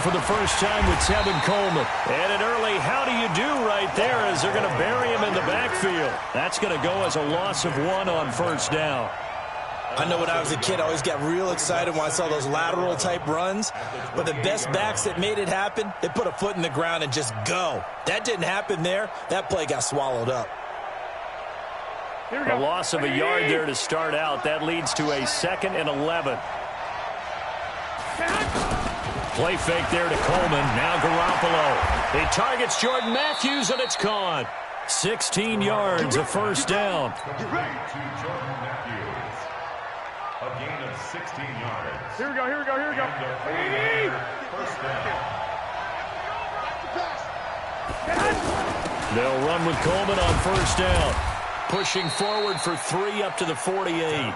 for the first time with Tevin Coleman. And an early how do you do right there as they're going to bury him in the backfield. That's going to go as a loss of 1 on first down. I know when I was a kid, I always got real excited when I saw those lateral-type runs. But the best backs that made it happen, they put a foot in the ground and just go. That didn't happen there. That play got swallowed up. A loss of a yard there to start out. That leads to a 2nd and 11. Play fake there to Coleman. Now Garoppolo. He targets Jordan Matthews, and it's caught. 16 yards, a first down. A gain of 16 yards. Here we go. First down. They'll run with Coleman on first down. Pushing forward for 3 up to the 48.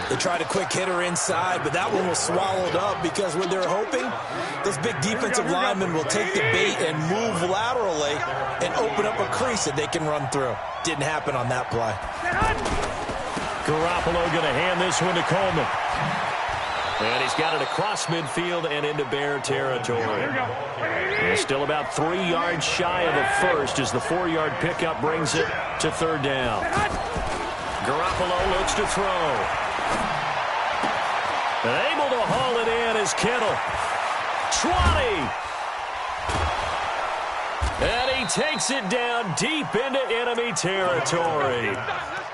They tried a quick hitter inside, but that one was swallowed up because what they're hoping, those big defensive linemen will take the bait and move laterally and open up a crease that they can run through. Didn't happen on that play. Garoppolo going to hand this one to Coleman. And he's got it across midfield and into Bear territory. And still about 3 yards shy of a first as the 4-yard pickup brings it to third down. Garoppolo looks to throw. And able to haul it in is Kittle. 20. And he takes it down deep into enemy territory.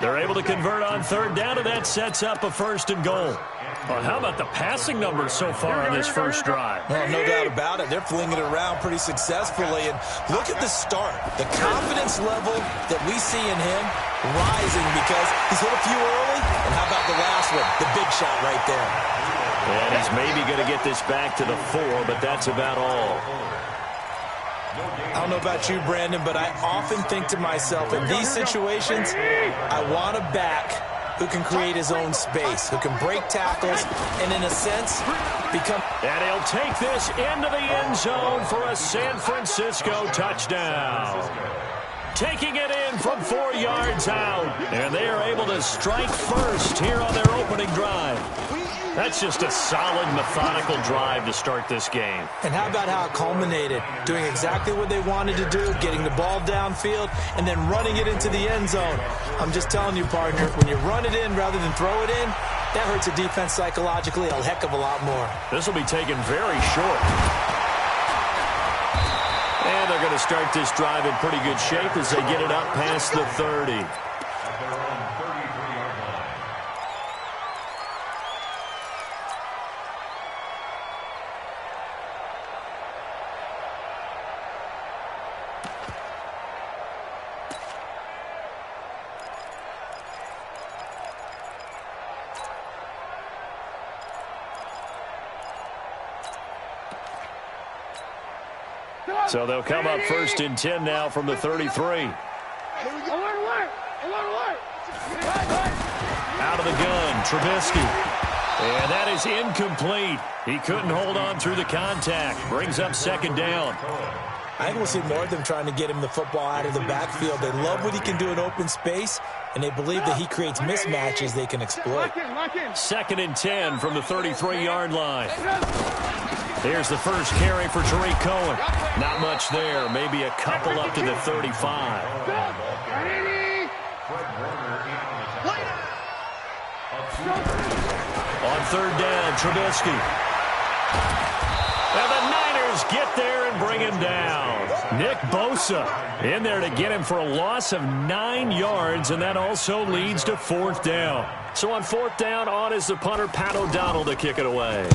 They're able to convert on third down, and that sets up a 1st and goal. Well, how about the passing numbers so far on this first drive? Well, no doubt about it. They're flinging it around pretty successfully. And look at the start. The confidence level that we see in him rising because he's hit a few early. And how about the last one? The big shot right there. And he's maybe going to get this back to the 4, but that's about all. I don't know about you, Brandon, but I often think to myself, in these situations, I want a back who can create his own space, who can break tackles, and in a sense, become... And he'll take this into the end zone for a San Francisco touchdown. Taking it in from 4 yards out, and they are able to strike first here on their opening drive. That's just a solid, methodical drive to start this game. And how about how it culminated? Doing exactly what they wanted to do, getting the ball downfield, and then running it into the end zone. I'm just telling you, partner, when you run it in rather than throw it in, that hurts a defense psychologically a heck of a lot more. This will be taken very short. And they're going to start this drive in pretty good shape as they get it up past the 30. So they'll come up 1st and 10 now from the 33. Out of the gun, Trubisky. And that is incomplete. He couldn't hold on through the contact. Brings up 2nd down. I think we'll see more of them trying to get him the football out of the backfield. They love what he can do in open space, and they believe that he creates mismatches they can exploit. 2nd and 10 from the 33-yard line. Here's the first carry for Tariq Cohen. Not much there. Maybe a couple up to the 35. On third down, Trubisky. And the Niners get there and bring him down. Nick Bosa in there to get him for a loss of 9 yards, and that also leads to 4th down. So on 4th down, on is the punter, Pat O'Donnell, to kick it away.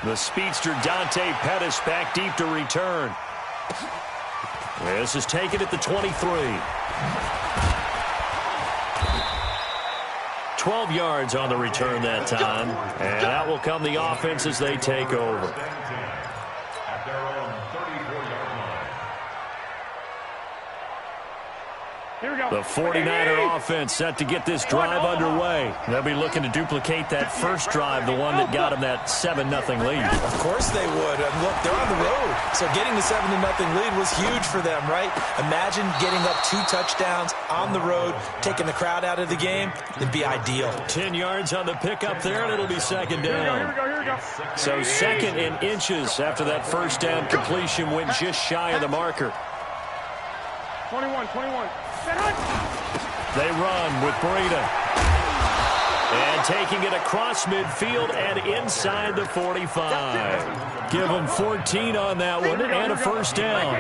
The speedster Dante Pettis back deep to return. This is taken at the 23. 12 yards on the return that time. And out will come the offense as they take over. The 49er offense set to get this drive underway. They'll be looking to duplicate that first drive, the one that got them that 7-0 lead. Of course they would. And look, they're on the road. So getting the 7-0 lead was huge for them, right? Imagine getting up 2 touchdowns on the road, taking the crowd out of the game. It'd be ideal. 10 yards on the pickup there, and it'll be second down. Here we go. So second in inches after that first down completion went just shy of the marker. 21. They run with Breida. And taking it across midfield and inside the 45. Give them 14 on that one and a first down.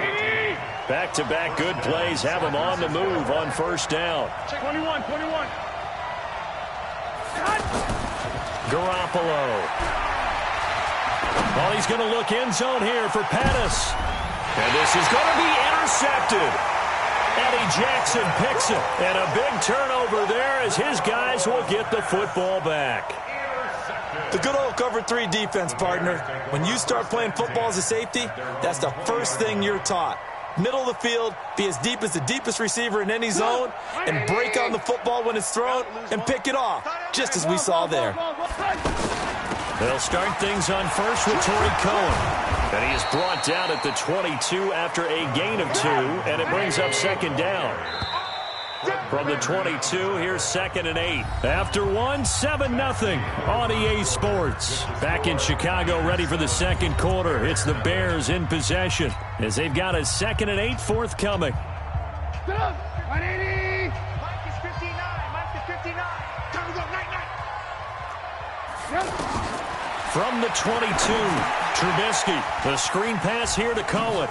Back-to-back good plays have them on the move on first down. 21. Garoppolo. Well, he's going to look end zone here for Pettis. And this is going to be intercepted. Eddie Jackson picks it. And a big turnover there as his guys will get the football back. The good old cover 3 defense, partner. When you start playing football as a safety, that's the first thing you're taught. Middle of the field, be as deep as the deepest receiver in any zone, and break on the football when it's thrown and pick it off, just as we saw there. They'll start things on first with Torrey Cohen. And he is brought down at the 22 after a gain of 2, and it brings up second down. From the 22, here's 2nd and 8. After 1, 7-0 on EA Sports. Back in Chicago, ready for the second quarter. It's the Bears in possession as they've got a 2nd and 8 forthcoming. 180. Mike is 59. Time to go. Night. From the 22, Trubisky. The screen pass here to Cohen.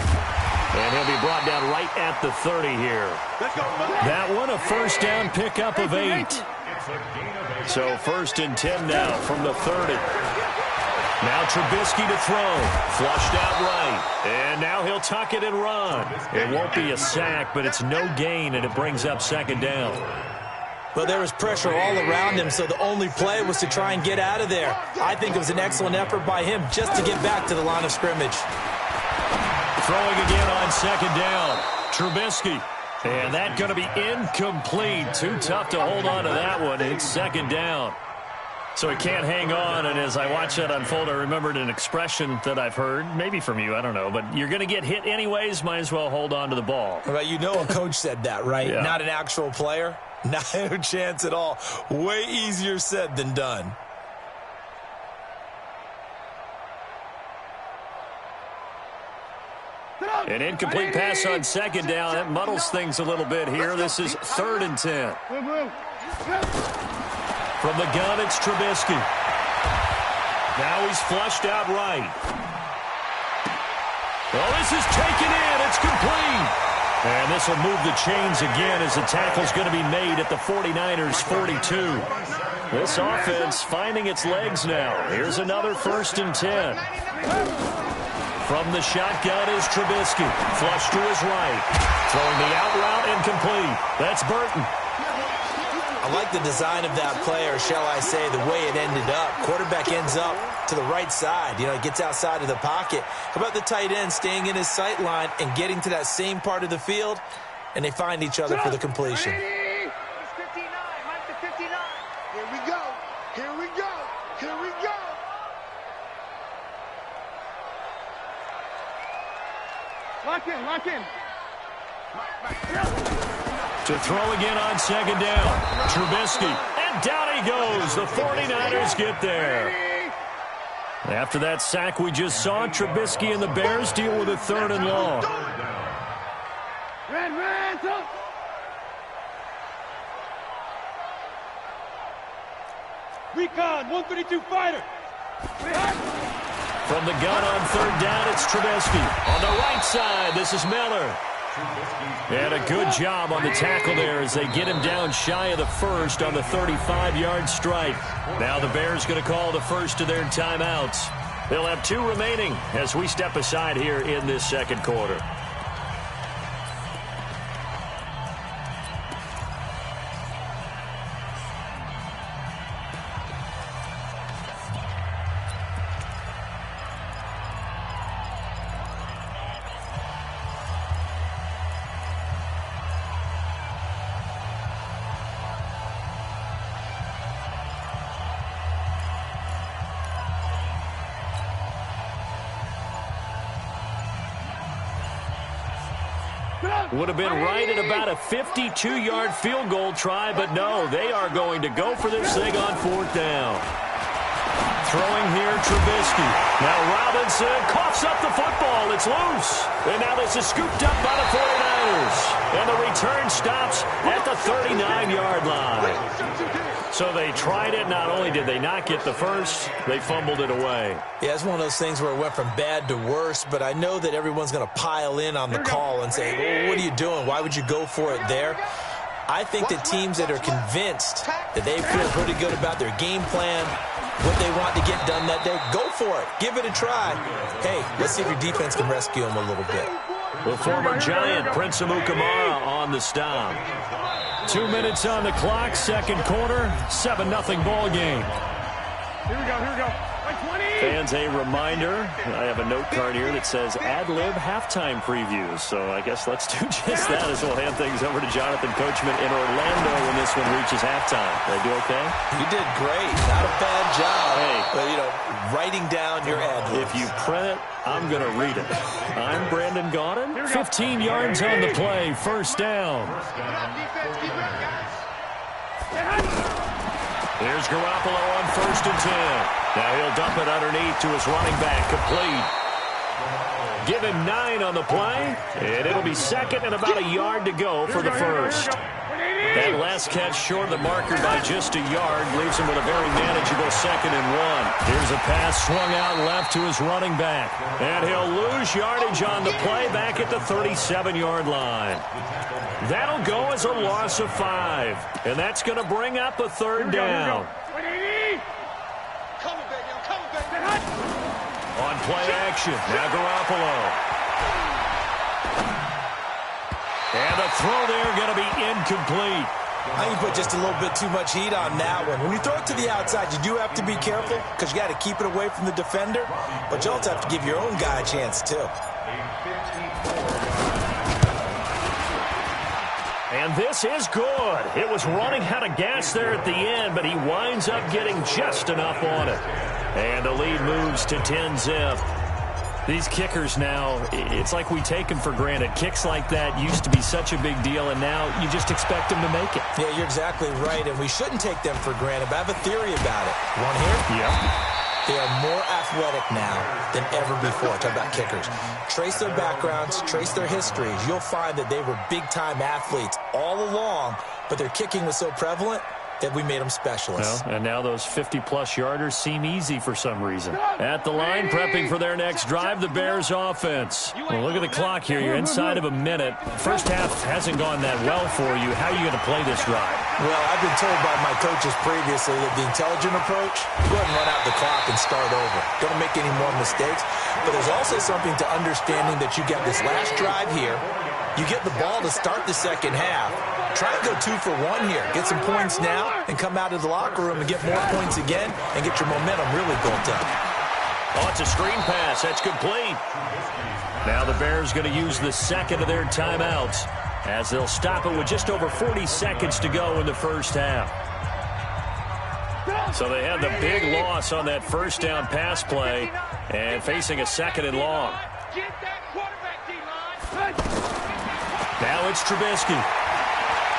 And he'll be brought down right at the 30 here. That one, a first down pickup of 8. So 1st and 10 now from the 30. Now Trubisky to throw. Flushed out right. And now he'll tuck it and run. It won't be a sack, but it's no gain, and it brings up second down. Well, there was pressure all around him, so the only play was to try and get out of there. I think it was an excellent effort by him just to get back to the line of scrimmage. Throwing again on second down. Trubisky. And that's going to be incomplete. Too tough to hold on to that one. It's second down. So he can't hang on, and as I watch that unfold, I remembered an expression that I've heard, maybe from you, I don't know, but you're going to get hit anyways, might as well hold on to the ball. Well, you know a coach said that, right? Yeah. Not an actual player. No chance at all. Way easier said than done. An incomplete pass on second down. That muddles things a little bit here. This is 3rd and 10. From the gun, it's Trubisky. Now he's flushed out right. Oh, this is taken in. It's complete. And this will move the chains again as the tackle's going to be made at the 49ers' 42. This offense finding its legs now. Here's another 1st and 10. From the shotgun is Trubisky. Flush to his right. Throwing the out route incomplete. That's Burton. I like the design of that play, or shall I say the way it ended up. Quarterback ends up to the right side. You know, he gets outside of the pocket. How about the tight end staying in his sight line and getting to that same part of the field, and they find each other for the completion. It's 59. Mike to 59. Here we go. Lock in. To throw again on second down. Trubisky. And down he goes. The 49ers get there. After that sack we just saw, Trubisky and the Bears deal with a 3rd and long. Recon, 132 fighter. From the gun on 3rd down, it's Trubisky. On the right side, this is Miller. And a good job on the tackle there as they get him down shy of the 1st on the 35-yard strike. Now the Bears going to call the first of their timeouts. They'll have 2 remaining as we step aside here in this second quarter. Would have been right at about a 52-yard field goal try, but no, they are going to go for this thing on 4th down. Throwing here, Trubisky. Now Robinson coughs up the football. It's loose. And now this is scooped up by the 49ers. And the return stops at the 39-yard line. So they tried it. Not only did they not get the first, they fumbled it away. Yeah, it's one of those things where it went from bad to worse, but I know that everyone's going to pile in on the call and say, well, what are you doing? Why would you go for it there? I think that teams that are convinced that they feel pretty good about their game plan, what they want to get done that day, go for it. Give it a try. Hey, let's see if your defense can rescue them a little bit. The former Giant, Prince Amukamara, on the stop. 2 minutes on the clock, second quarter, 7-0 ball game. Here we go. Like 20. Fans, a reminder, I have a note card here that says ad-lib halftime previews. So I guess let's do just that as we'll hand things over to Jonathan Coachman in Orlando when this one reaches halftime. Did I do okay? You did great. Not a bad job. Hey. But, writing down your ad-libs. If you print it, I'm going to read it. I'm Brandon Gaudin. 15 yards on the play, first down. Keep it up, guys. Here's Garoppolo on 1st and 10. Now he'll dump it underneath to his running back, complete. Give him 9 on the play, and it'll be second and about a yard to go for the first. That last catch short of the marker by just a yard leaves him with a very manageable 2nd and 1. Here's a pass swung out left to his running back, and he'll lose yardage on the play back at the 37-yard line. That'll go as a loss of 5, and that's going to bring up a 3rd down. On play action, now Garoppolo. And the throw there going to be incomplete. I think you put just a little bit too much heat on that one. When you throw it to the outside, you do have to be careful because you got to keep it away from the defender, but you also have to give your own guy a chance too. And this is good. It was running out of gas there at the end, but he winds up getting just enough on it. And the lead moves to 10-zip. These kickers now, it's like we take them for granted. Kicks like that used to be such a big deal, and now you just expect them to make it. Yeah, you're exactly right, and we shouldn't take them for granted, but I have a theory about it. Want to hear it? Yeah. They are more athletic now than ever before. Talk about kickers. Trace their backgrounds, trace their histories. You'll find that they were big-time athletes all along, but their kicking was so prevalent that we made them specialists. Well, and now those 50-plus yarders seem easy for some reason. At the line, prepping for their next drive, the Bears offense. Well, look at the clock here. You're inside of a minute. First half hasn't gone that well for you. How are you going to play this drive? Well, I've been told by my coaches previously that the intelligent approach, go ahead and run out the clock and start over. Don't make any more mistakes. But there's also something to understanding that you get this last drive here. You get the ball to start the second half. Try and go 2 for 1 here. Get some points now and come out of the locker room and get more points again and get your momentum really built up. Oh, it's a screen pass. That's complete. Now the Bears going to use the second of their timeouts as they'll stop it with just over 40 seconds to go in the first half. So they had the big loss on that first down pass play and facing a 2nd and long. Get that quarterback, D-line. Now it's Trubisky.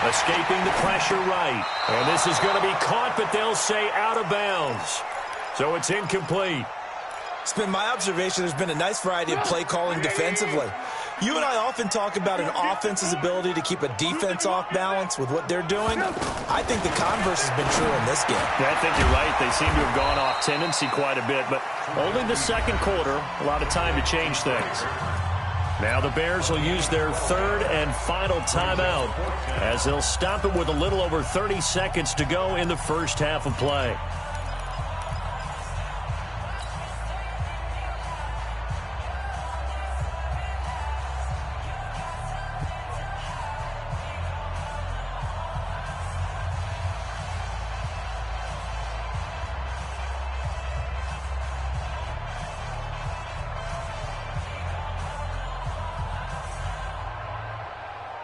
Escaping the pressure right. And this is going to be caught, but they'll say out of bounds. So it's incomplete. It's been my observation there's been a nice variety of play calling defensively. You and I often talk about an offense's ability to keep a defense off balance with what they're doing. I think the converse has been true in this game. Yeah, I think you're right. They seem to have gone off tendency quite a bit, but only the second quarter, a lot of time to change things. Now the Bears will use their 3rd and final timeout as they'll stop it with a little over 30 seconds to go in the first half of play.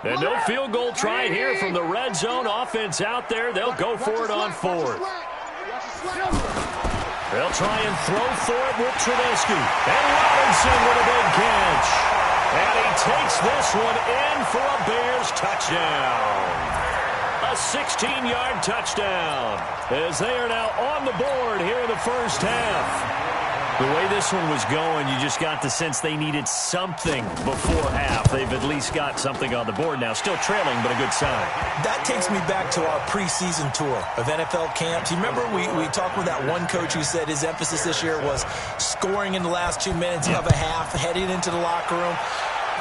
And no field goal try here from the red zone offense out there. They'll go for it on 4th. They'll try and throw for it with Trubisky. And Robinson with a big catch. And he takes this one in for a Bears touchdown. A 16-yard touchdown as they are now on the board here in the first half. The way this one was going, you just got the sense they needed something before half. They've at least got something on the board now. Still trailing, but a good sign. That takes me back to our preseason tour of NFL camps. You remember we talked with that one coach who said his emphasis this year was scoring in the last 2 minutes of a half, heading into the locker room.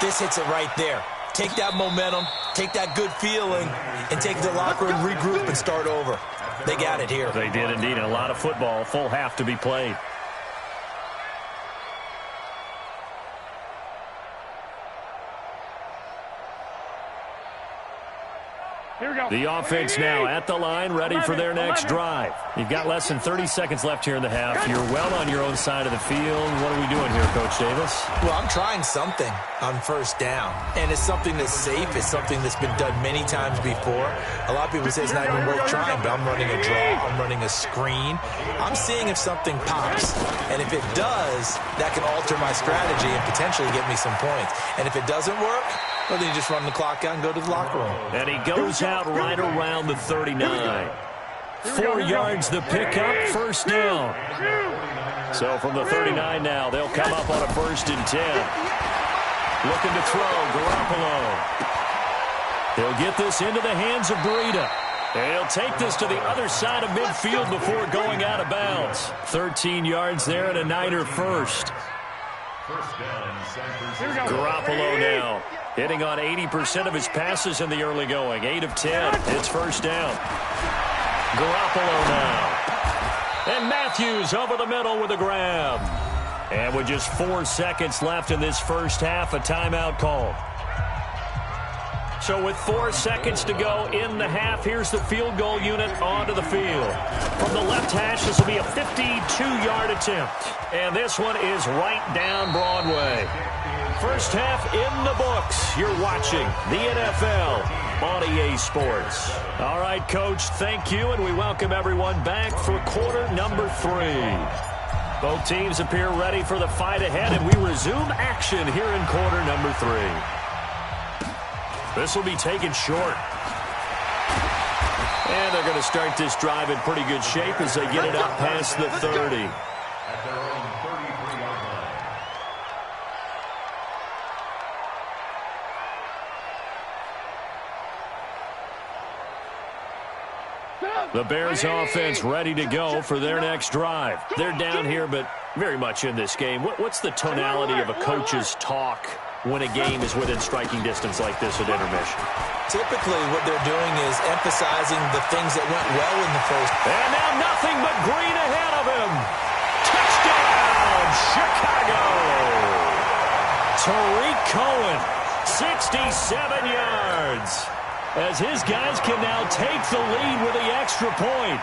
This hits it right there. Take that momentum, take that good feeling, and take the locker room, regroup, and start over. They got it here. They did indeed. And a lot of football, full half to be played. Here we go. The offense now at the line, ready for their next drive. You've got less than 30 seconds left here in the half. You're well on your own side of the field. What are we doing here, Coach Davis? Well, I'm trying something on first down, and it's something that's safe. It's something that's been done many times before. A lot of people say it's not even worth trying, but I'm running a draw. I'm running a screen. I'm seeing if something pops, and if it does, that can alter my strategy and potentially get me some points. And if it doesn't work, well, then you just run the clock out and go to the locker room. And he goes out right around the 39. 4 yards the pickup, first down. So from the 39 now, they'll come up on a 1st and 10. Looking to throw, Garoppolo. He'll get this into the hands of Breida. And he'll take this to the other side of midfield before going out of bounds. 13 yards there and a Niner first. Garoppolo now hitting on 80% of his passes in the early going. 8 of 10. It's first down. Garoppolo now. And Matthews over the middle with a grab. And with just 4 seconds left in this first half, a timeout called. So with 4 seconds to go in the half, here's the field goal unit onto the field. From the left hash, this will be a 52-yard attempt. And this one is right down Broadway. First half in the books. You're watching the NFL on EA Sports. All right, Coach, thank you, and we welcome everyone back for quarter number 3. Both teams appear ready for the fight ahead, and we resume action here in quarter number 3. This will be taken short. And they're going to start this drive in pretty good shape as they get it up past the 30. The Bears offense ready to go for their next drive. They're down here, but very much in this game. What's the tonality of a coach's talk when a game is within striking distance like this at intermission? Typically, what they're doing is emphasizing the things that went well in the first. And now nothing but green ahead of him. Touchdown, Chicago. Tariq Cohen, 67 yards. As his guys can now take the lead with the extra point.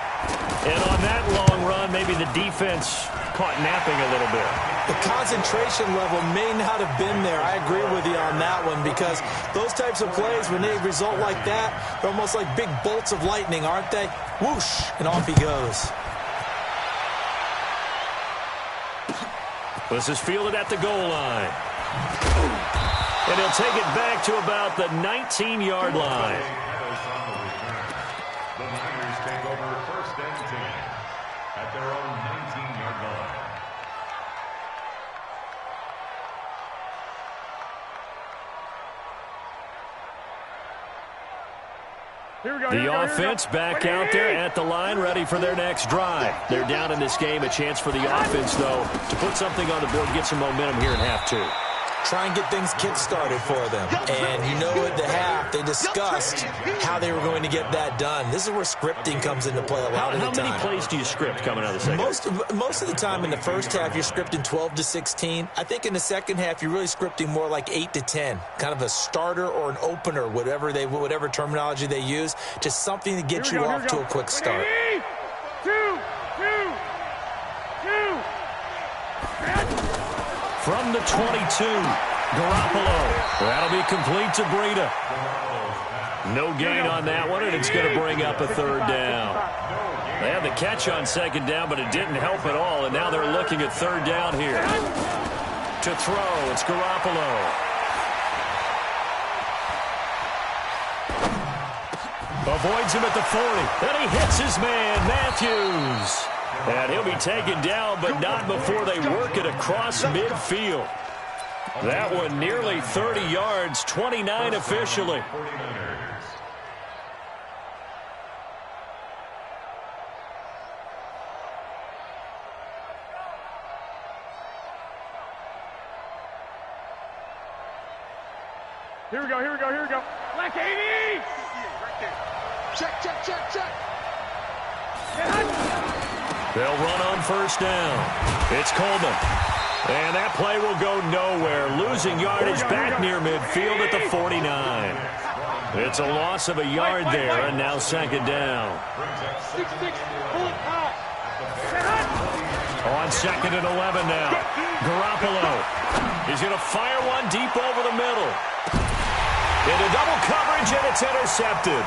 And on that long run, maybe the defense caught napping a little bit. The concentration level may not have been there. I agree with you on that one, because those types of plays, when they result like that, they're almost like big bolts of lightning, aren't they? Whoosh, and off he goes. This is fielded at the goal line. And he'll take it back to about the 19-yard line. The Niners take over 1st and 10 at their own 19-yard line. The offense back out there at the line, ready for their next drive. They're down in this game. A chance for the offense, though, to put something on the board, get some momentum here in half 2. Try and get things kick-started for them. And you know at the half, they discussed how they were going to get that done. This is where scripting comes into play a lot of the time. How many plays do you script coming out of the second? Most of the time in the first half, you're scripting 12 to 16. I think in the second half, you're really scripting more like 8 to 10. Kind of a starter or an opener, whatever terminology they use. Just something to get you off to a quick start. 2. From the 22, Garoppolo. That'll be complete to Breida. No gain on that one, and it's going to bring up a 3rd down. They had the catch on 2nd down, but it didn't help at all, and now they're looking at 3rd down here. To throw, it's Garoppolo. Avoids him at the 40. And he hits his man, Matthews. And he'll be taken down, but not before they work it across midfield. That one nearly 30 yards, 29 officially. Here we go, here we go, here we go. Black 80! Right there. Check, check, check, check. They'll run on first down. It's Coleman. And that play will go nowhere. Losing yardage back near midfield at the 49. It's a loss of a yard there, and now second down. 6-6, pull it high. On second and 11 now. Garoppolo. He's going to fire one deep over the middle. Into double coverage, and it's intercepted.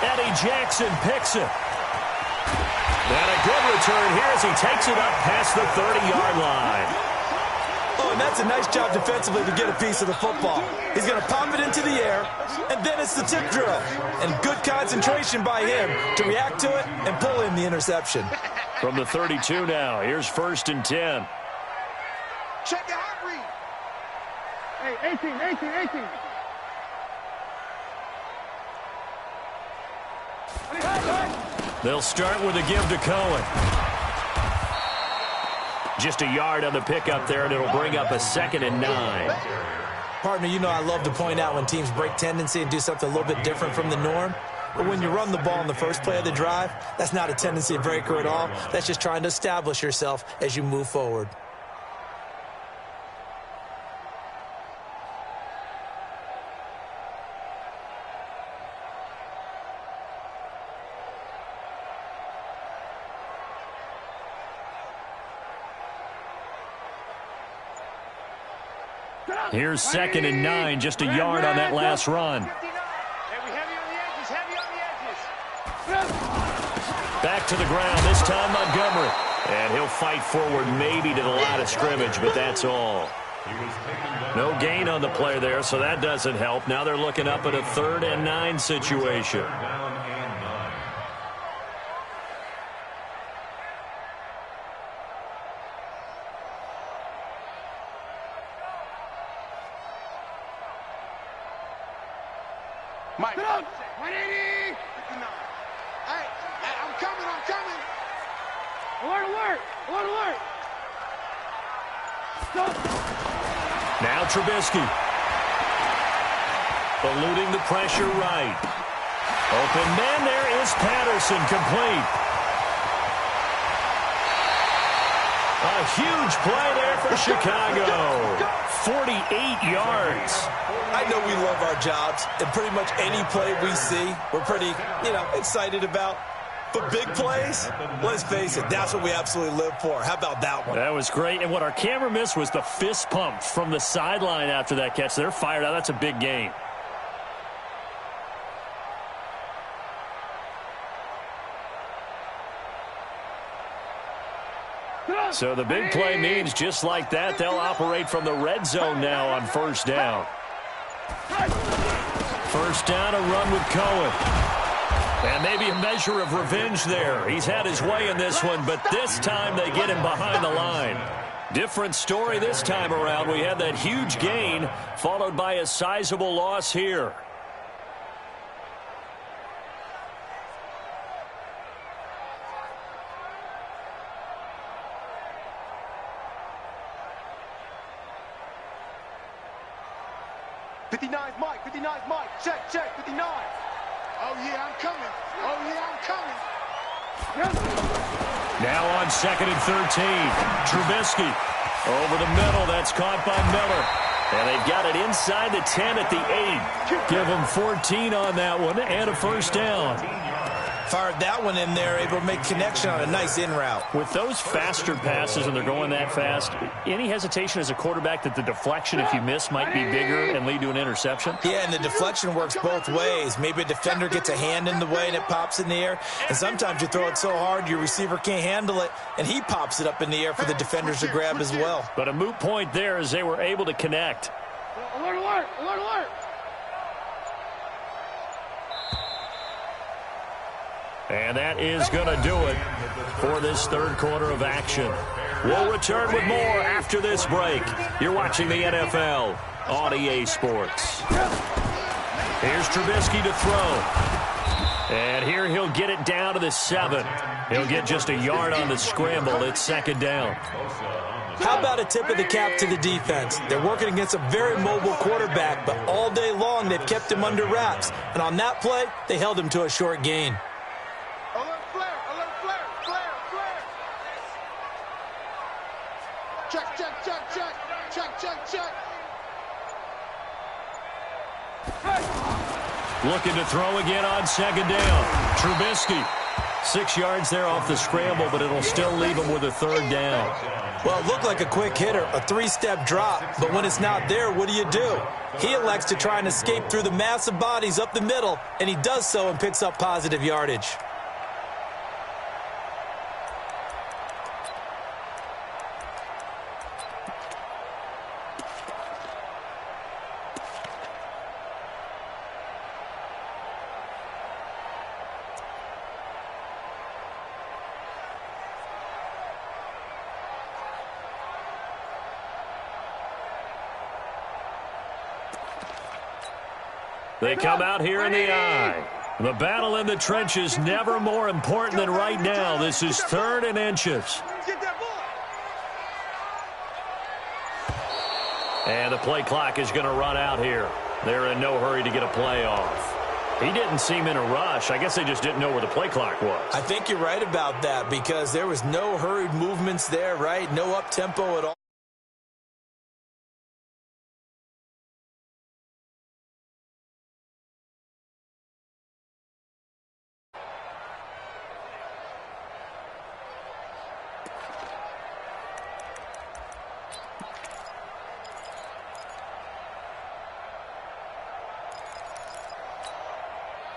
Eddie Jackson picks it. And a good return here as he takes it up past the 30-yard line. Oh, and that's a nice job defensively to get a piece of the football. He's going to pop it into the air, and then it's the tip drill. And good concentration by him to react to it and pull in the interception. From the 32 now, here's first and 10. Check the hot read. Hey, 18. They'll start with a give to Cohen. Just a yard on the pickup there, and it'll bring up a second and 9. Partner, you know I love to point out when teams break tendency and do something a little bit different from the norm. But when you run the ball in the first play of the drive, that's not a tendency breaker at all. That's just trying to establish yourself as you move forward. Here's second and 9, just a yard on that last run. Back to the ground, this time Montgomery. And he'll fight forward maybe to the line of scrimmage, but that's all. No gain on the play there, so that doesn't help. Now they're looking up at a 3rd and 9 situation. Mike. 180. Hey, I'm coming. Alert. Stop. Now Trubisky. Eluding the pressure right. Open man, there is Patterson, complete. A huge play there for Chicago. 48 yards. I know we love our jobs, and pretty much any play we see, we're pretty, excited about. But big plays, let's face it, that's what we absolutely live for. How about that one? That was great, and what our camera missed was the fist pump from the sideline after that catch. They're fired out. That's a big gain. So the big play means just like that, they'll operate from the red zone now on first down. First down, a run with Cohen. And maybe a measure of revenge there. He's had his way in this one, but this time they get him behind the line. Different story this time around. We had that huge gain, followed by a sizable loss here. Mike. Check, 59. Oh, yeah, I'm coming. Now on second and 13. Trubisky over the middle. That's caught by Miller. And they've got it inside the 10 at the 8. Give them 14 on that one and a first down. Fired that one in there, able to make connection on a nice in route. With those faster passes and they're going that fast, any hesitation as a quarterback that the deflection, if you miss, might be bigger and lead to an interception? Yeah, and the deflection works both ways. Maybe a defender gets a hand in the way and it pops in the air. And sometimes you throw it so hard your receiver can't handle it, and he pops it up in the air for the defenders to grab as well. But a moot point there as they were able to connect. Alert. And that is going to do it for this third quarter of action. We'll return with more after this break. You're watching the NFL on EA Sports. Here's Trubisky to throw. And here he'll get it down to the 7. He'll get just a yard on the scramble. It's second down. How about a tip of the cap to the defense? They're working against a very mobile quarterback, but all day long they've kept him under wraps. And on that play, they held him to a short gain. Alert flare, flare. Check. Looking to throw again on second down. Trubisky. 6 yards there off the scramble, but it'll still leave him with a third down. Well, it looked like a quick hitter, a 3-step drop, but when it's not there, what do? He elects to try and escape through the massive bodies up the middle, and he does so and picks up positive yardage. They come out here in the eye. The battle in the trenches never more important than right now. This is 3rd and inches. And the play clock is going to run out here. They're in no hurry to get a play off. He didn't seem in a rush. I guess they just didn't know where the play clock was. I think you're right about that because there was no hurried movements there, right? No up-tempo at all.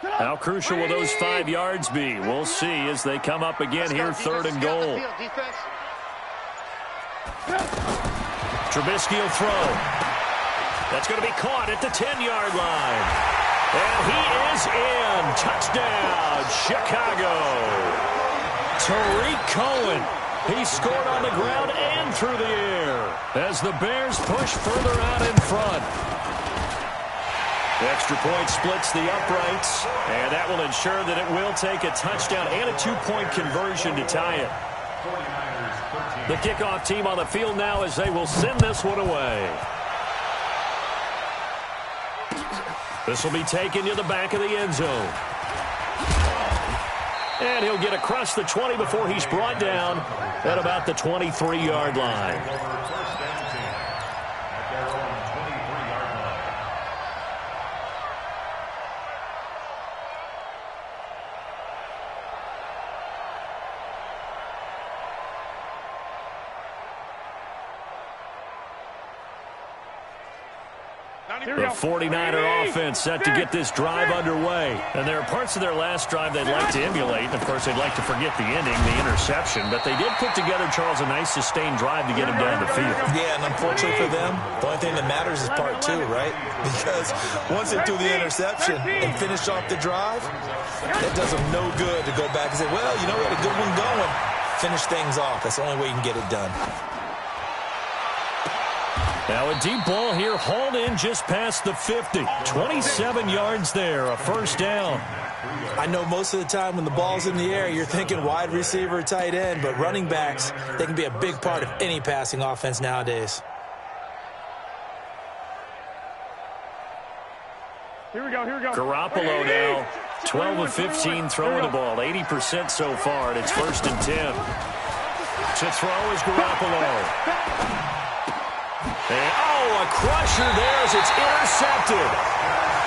How crucial will those 5 yards be? We'll see as they come up again here, 3rd and goal. Trubisky will throw. That's going to be caught at the 10-yard line. And he is in. Touchdown, Chicago. Tariq Cohen. He scored on the ground and through the air as the Bears push further out in front. The extra point splits the uprights, and that will ensure that it will take a touchdown and a 2-point conversion to tie it. The kickoff team on the field now as they will send this one away. This will be taken to the back of the end zone. And he'll get across the 20 before he's brought down at about the 23-yard line. The 49er offense set to get this drive underway. And there are parts of their last drive they'd like to emulate. And, of course, they'd like to forget the ending, the interception. But they did put together, Charles, a nice sustained drive to get him down the field. Yeah, and unfortunately for them, the only thing that matters is part 2, right? Because once they threw the interception and finished off the drive, that does them no good to go back and say, well, you know, we had a good one going. Finish things off. That's the only way you can get it done. Now a deep ball here, hauled in just past the 50. 27 yards there, a first down. I know most of the time when the ball's in the air, you're thinking wide receiver, tight end, but running backs, they can be a big part of any passing offense nowadays. Here we go. Garoppolo now, 12 of 15 throwing the ball, 80% so far, and it's 1st and 10. To throw is Garoppolo. And, a crusher there as it's intercepted.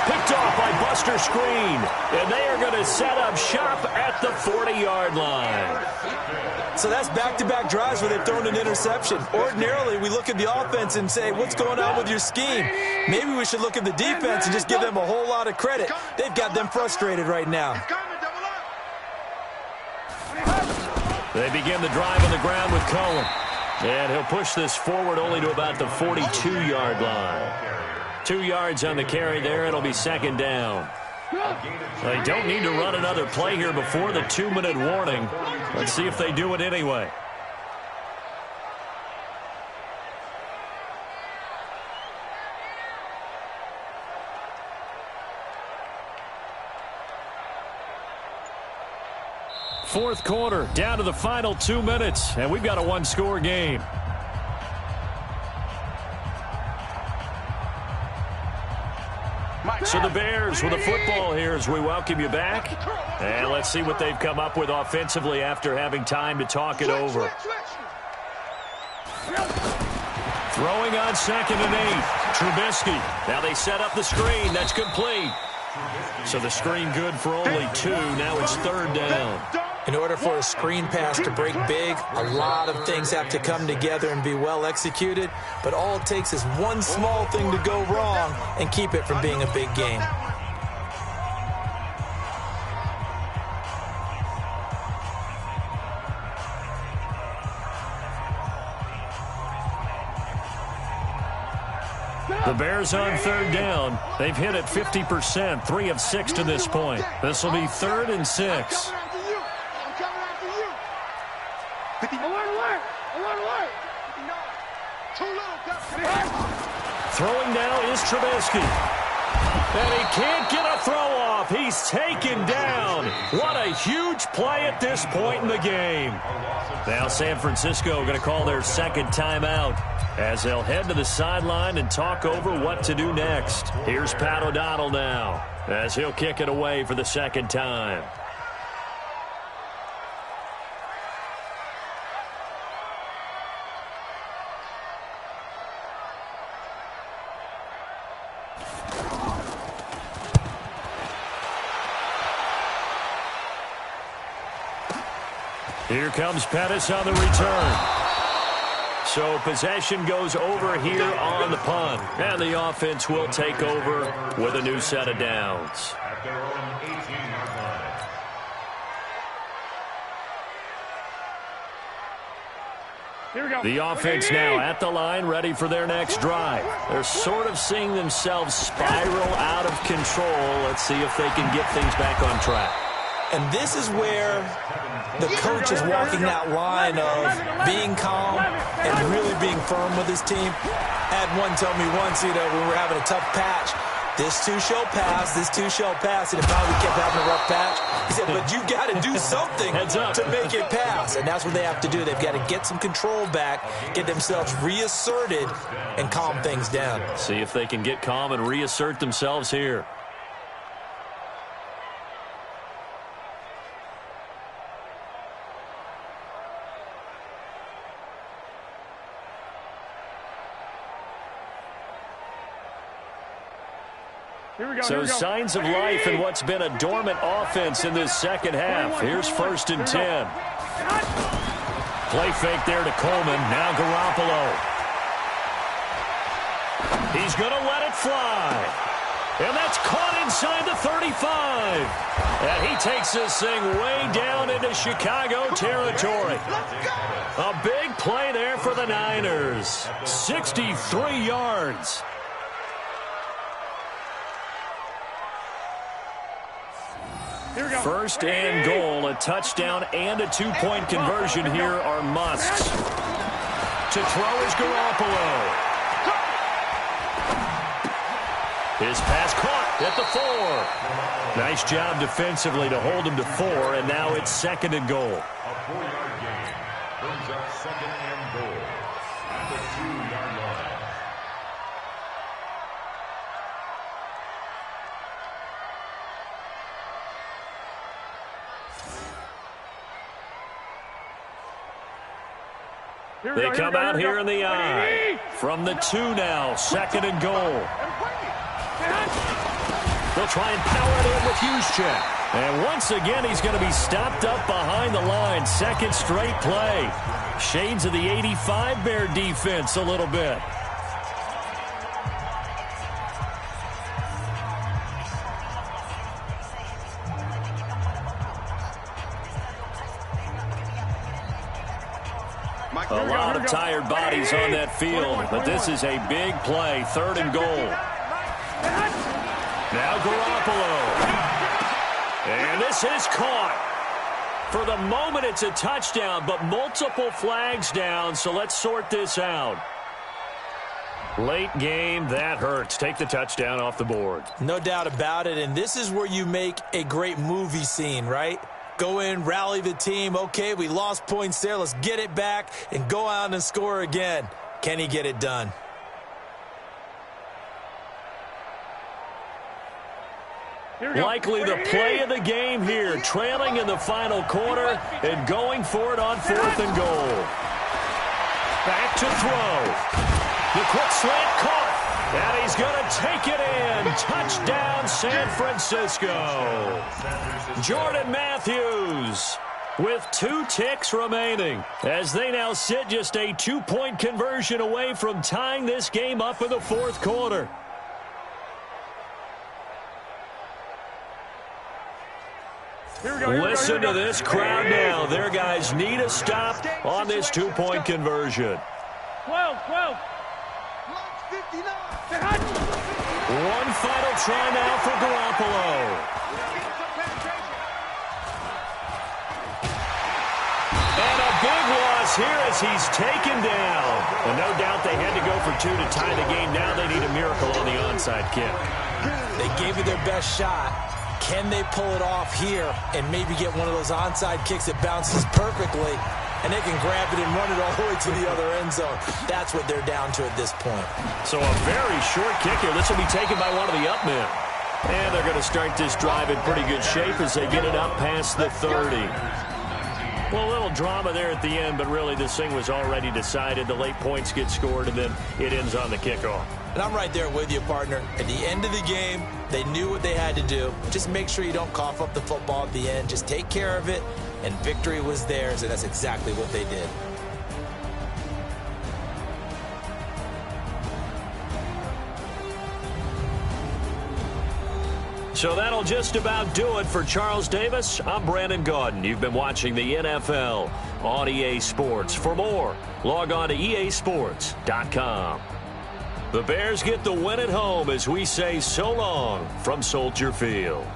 Picked off by Buster Screen. And they are going to set up shop at the 40-yard line. So that's back-to-back drives where they've thrown an interception. Ordinarily, we look at the offense and say, what's going on with your scheme? Maybe we should look at the defense and just give them a whole lot of credit. They've got them frustrated right now. They begin the drive on the ground with Cohen. And he'll push this forward only to about the 42-yard line. 2 yards on the carry there. It'll be second down. They don't need to run another play here before the 2-minute warning. Let's see if they do it anyway. Fourth quarter, down to the final 2 minutes, and we've got a one-score game. So the Bears with the football here as we welcome you back. And let's see what they've come up with offensively after having time to talk it over. Throwing on 2nd and 8. Trubisky. Now they set up the screen. That's complete. So the screen good for only 2. Now it's 3rd down. In order for a screen pass to break big, a lot of things have to come together and be well executed. But all it takes is one small thing to go wrong and keep it from being a big game. The Bears on 3rd down. They've hit it 50%, 3 of 6 to this point. This will be 3rd and 6. Throwing now is Trubisky. And he can't get a throw off. He's taken down. What a huge play at this point in the game. Now San Francisco going to call their 2nd timeout as they'll head to the sideline and talk over what to do next. Here's Pat O'Donnell now as he'll kick it away for the 2nd time. Here comes Pettis on the return. So possession goes over here on the punt. And the offense will take over with a new set of downs. At their own 18-yard line. Here we go. The offense now at the line, ready for their next drive. They're sort of seeing themselves spiral out of control. Let's see if they can get things back on track. And this is where the coach is walking that line of being calm and really being firm with his team. I had one tell me once, when we were having a tough patch, this too shall pass, this too shall pass, and finally we kept having a rough patch. He said, but you got to do something to make it pass, and that's what they have to do. They've got to get some control back, get themselves reasserted, and calm things down. See if they can get calm and reassert themselves here. So signs of life in what's been a dormant offense in this second half. Here's 1st and 10. Play fake there to Coleman. Now Garoppolo. He's going to let it fly. And that's caught inside the 35. And he takes this thing way down into Chicago territory. A big play there for the Niners. 63 yards. First and goal, a touchdown and a 2-point conversion here are musts. To throw is Garoppolo. His pass caught at the 4. Nice job defensively to hold him to 4, and now it's 2nd and goal. A 4-yard gain brings up 2nd and goal at the 2-yard line. They come out here in the eye. From the 2 now, 2nd and goal. They'll try and power it in with Juszczyk. And once again, he's going to be stopped up behind the line. 2nd straight play. Shades of the 85 Bear defense a little bit. A lot of tired bodies on that field, but this is a big play, 3rd and goal. Now Garoppolo. And this is caught. For the moment, it's a touchdown, but multiple flags down, so let's sort this out. Late game, that hurts. Take the touchdown off the board. No doubt about it, and this is where you make a great movie scene, right? Go in, rally the team. Okay, we lost points there. Let's get it back and go out and score again. Can he get it done? Likely the play of the game here, trailing in the final quarter and going for it on 4th and goal. Back to throw. The quick slant caught, and he's going to take it in. Touchdown, San Francisco. Jordan Matthews with 2 ticks remaining as they now sit just a 2-point conversion away from tying this game up in the 4th quarter. Listen to this crowd now. Their guys need a stop on this 2-point conversion. 12. One final try now for Garoppolo. And a big loss here as he's taken down. And no doubt they had to go for 2 to tie the game. Now they need a miracle on the onside kick. They gave it their best shot. Can they pull it off here and maybe get one of those onside kicks that bounces perfectly, and they can grab it and run it all the way to the other end zone? That's what they're down to at this point. So a very short kick here. This will be taken by one of the up men. And they're going to start this drive in pretty good shape as they get it up past the 30. Well, a little drama there at the end, but really this thing was already decided. The late points get scored, and then it ends on the kickoff. And I'm right there with you, partner. At the end of the game, they knew what they had to do. Just make sure you don't cough up the football at the end. Just take care of it, and victory was theirs, and that's exactly what they did. So that'll just about do it for Charles Davis. I'm Brandon Gaudin. You've been watching the NFL on EA Sports. For more, log on to easports.com. The Bears get the win at home as we say so long from Soldier Field.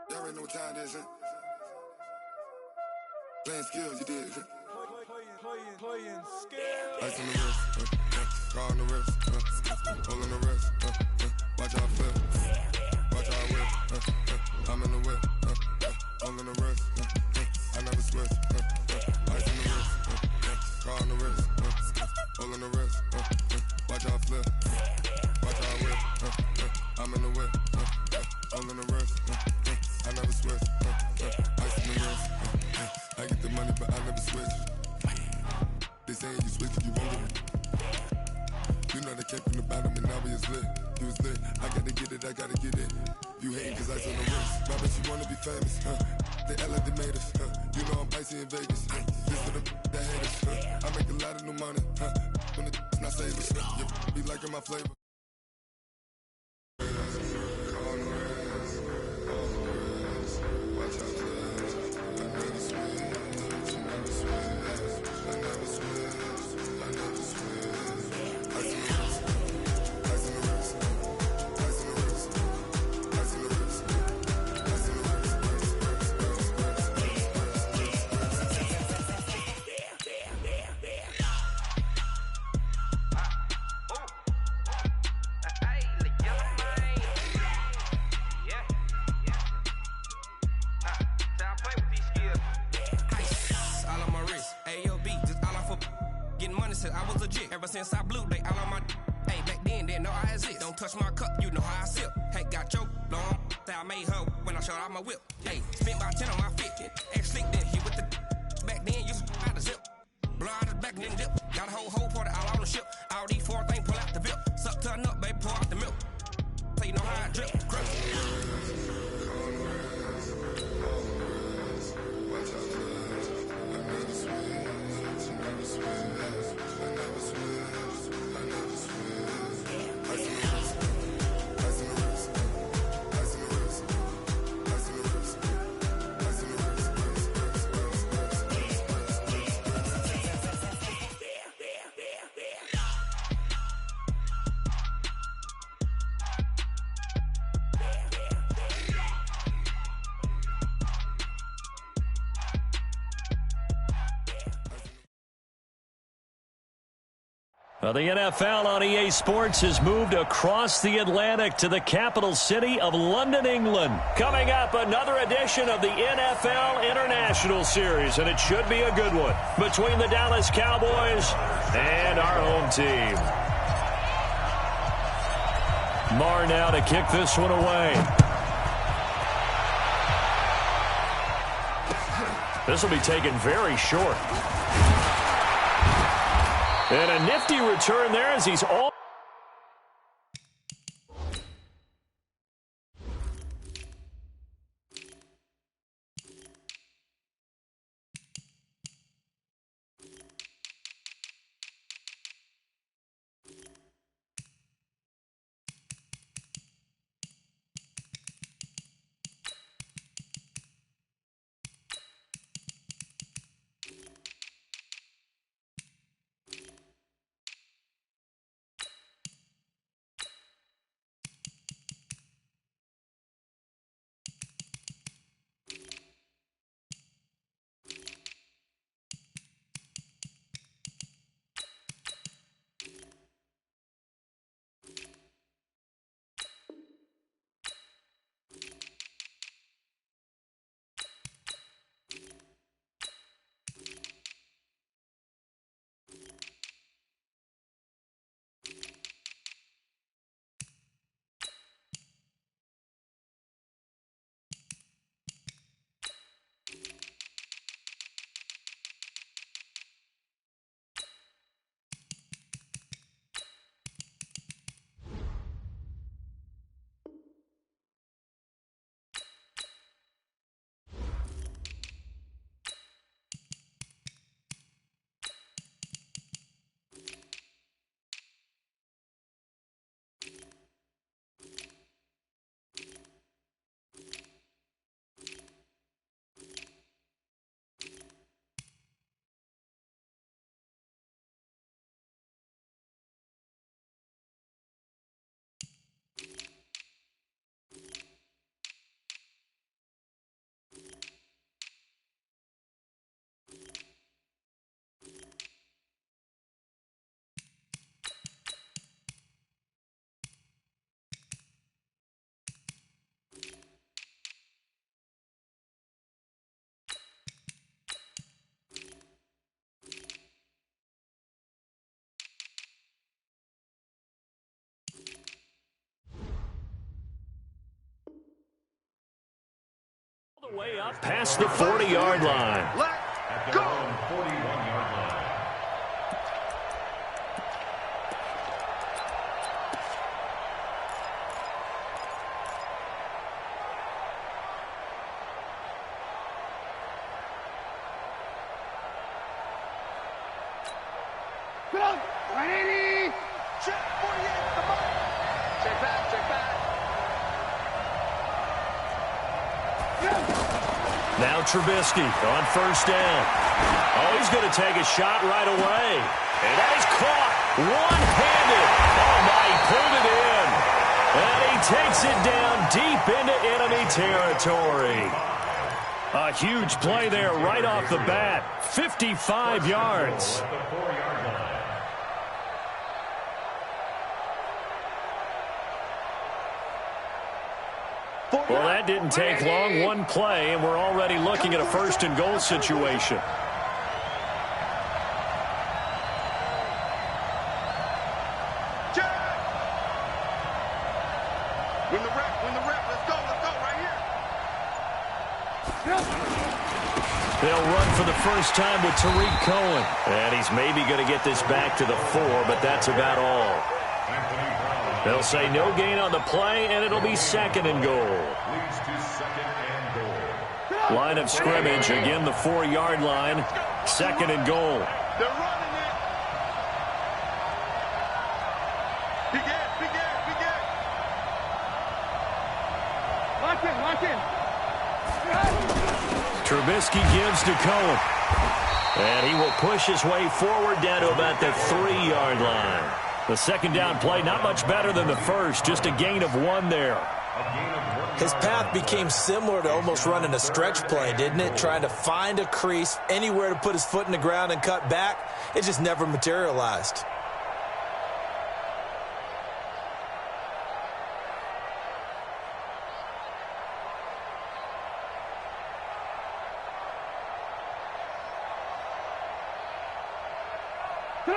Y'all already know what time it is, huh? Playing skills, you did. Playing skills. Ice on the wrist, car on the wrist, hole in the wrist, watch out flip. Watch how I whip. I'm in the whip. All in the wrist. I never switch. Ice in the wrist. Car on the wrist. All in the wrist. Watch how I flip. Watch how I whip. I'm in the whip. All in the wrist. I never switch. Ice in the wrist. I get the money, but I never switch. They saying you switch, you won't get it. You know they came from the bottom and now we is lit. You was lit, I gotta get it, I gotta get it. You hating cause ice on the wrist. My bitch, you wanna be famous, They act like they made us, You know I'm icy in Vegas, This for the that hate us, I make a lot of new money, When the not savers, You be liking my flavor. I was legit ever since I blew they all on my. Hey, back then didn't know I exist. Don't touch my cup, you know how I sip. Hey, got your long. I made her when I showed out my whip. Hey, spent about 10 on my fit. Ex slick then he with the. Back then you out the zip. Blow out his back then dip. Got a whole party all on the ship. All these four things pull out the VIP. Suck turn up, baby, pour out the milk. So you know how I drip. Crush. Well, the NFL on EA Sports has moved across the Atlantic to the capital city of London, England. Coming up, another edition of the NFL International Series, and it should be a good one, between the Dallas Cowboys and our home team. Marr now to kick this one away. This will be taken very short. And a nifty return there as he's all. Way up past the 40-yard line. At their own 41-yard line. Now Trubisky on first down. Oh, he's going to take a shot right away. And that is caught one-handed. Oh, my, he pulled it in. And he takes it down deep into enemy territory. A huge play there right off the bat. 55 yards. Well, that didn't take long. One play, and we're already looking at a first-and-goal situation. Win the rep, let's go right here. They'll run for the first time with Tariq Cohen. And he's maybe going to get this back to the 4, but that's about all. They'll say no gain on the play, and it'll be second and goal. Line of scrimmage, again the 4-yard line. Second and goal. They're running it. Big Ed. Lock in. Trubisky gives to Cohen. And he will push his way forward down to about the 3-yard line. The second down play, not much better than the first, just a gain of 1 there. His path became similar to almost running a stretch play, didn't it? Trying to find a crease, anywhere to put his foot in the ground and cut back. It just never materialized.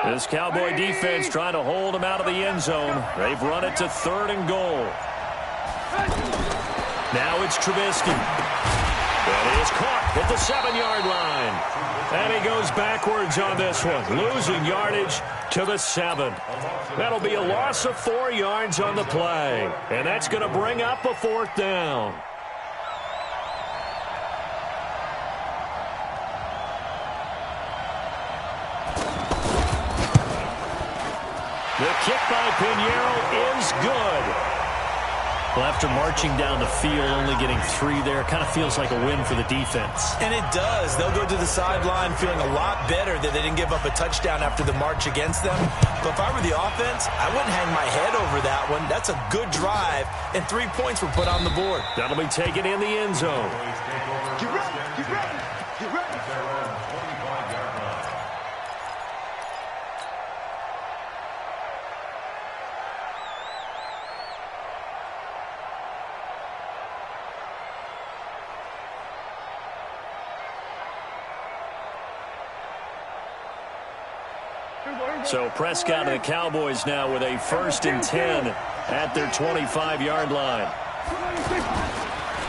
This Cowboy defense trying to hold him out of the end zone. They've run it to third and goal. Now it's Trubisky. That is caught at the 7-yard line. And he goes backwards on this one, losing yardage to the 7. That'll be a loss of 4 yards on the play. And that's going to bring up a 4th down. The kick by Pinheiro is good. Well, after marching down the field, only getting 3 there, kind of feels like a win for the defense. And it does. They'll go to the sideline feeling a lot better that they didn't give up a touchdown after the march against them. But if I were the offense, I wouldn't hang my head over that one. That's a good drive, and 3 points were put on the board. That'll be taken in the end zone. Get ready. So Prescott and the Cowboys now with a 1st and 10 at their 25-yard line.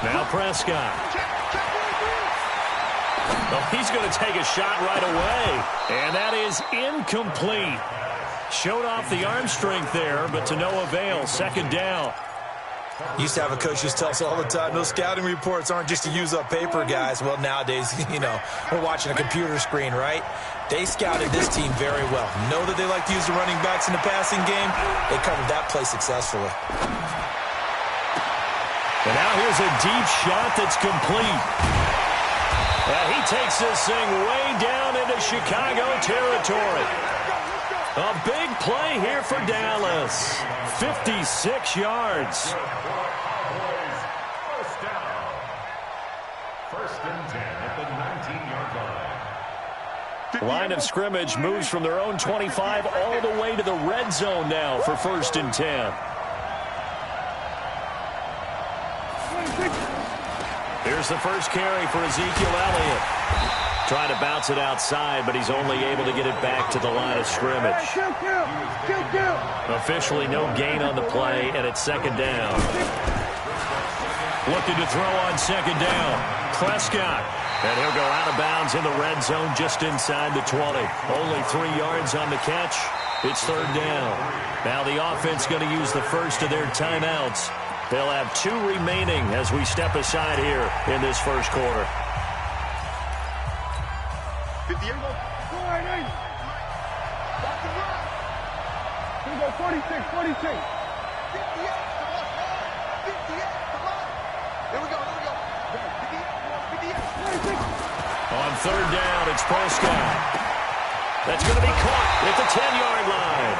Now Prescott. Oh, he's going to take a shot right away. And that is incomplete. Showed off the arm strength there, but to no avail. Second down. Used to have a coach just tell us all the time, those scouting reports aren't just to use up paper, guys. Well, nowadays, we're watching a computer screen, right? They scouted this team very well. Know that they like to use the running backs in the passing game. They covered that play successfully. And now here's a deep shot that's complete. He takes this thing way down into Chicago territory. A big play here for Dallas. 56 yards. First and 10 at the 19-yard line. Line of scrimmage moves from their own 25 all the way to the red zone now for 1st and 10. Here's the first carry for Ezekiel Elliott. Trying to bounce it outside, but he's only able to get it back to the line of scrimmage. Officially no gain on the play, and it's second down. looking to throw on second down. Prescott. And he'll go out of bounds in the red zone just inside the 20. Only 3 yards on the catch. It's third down. Now the offense going to use the first of their timeouts. They'll have 2 remaining as we step aside here in this first quarter. 58. Here we go, 46, 46. 58, Here we go. On third down, it's Prescott. That's going to be caught at the 10-yard line.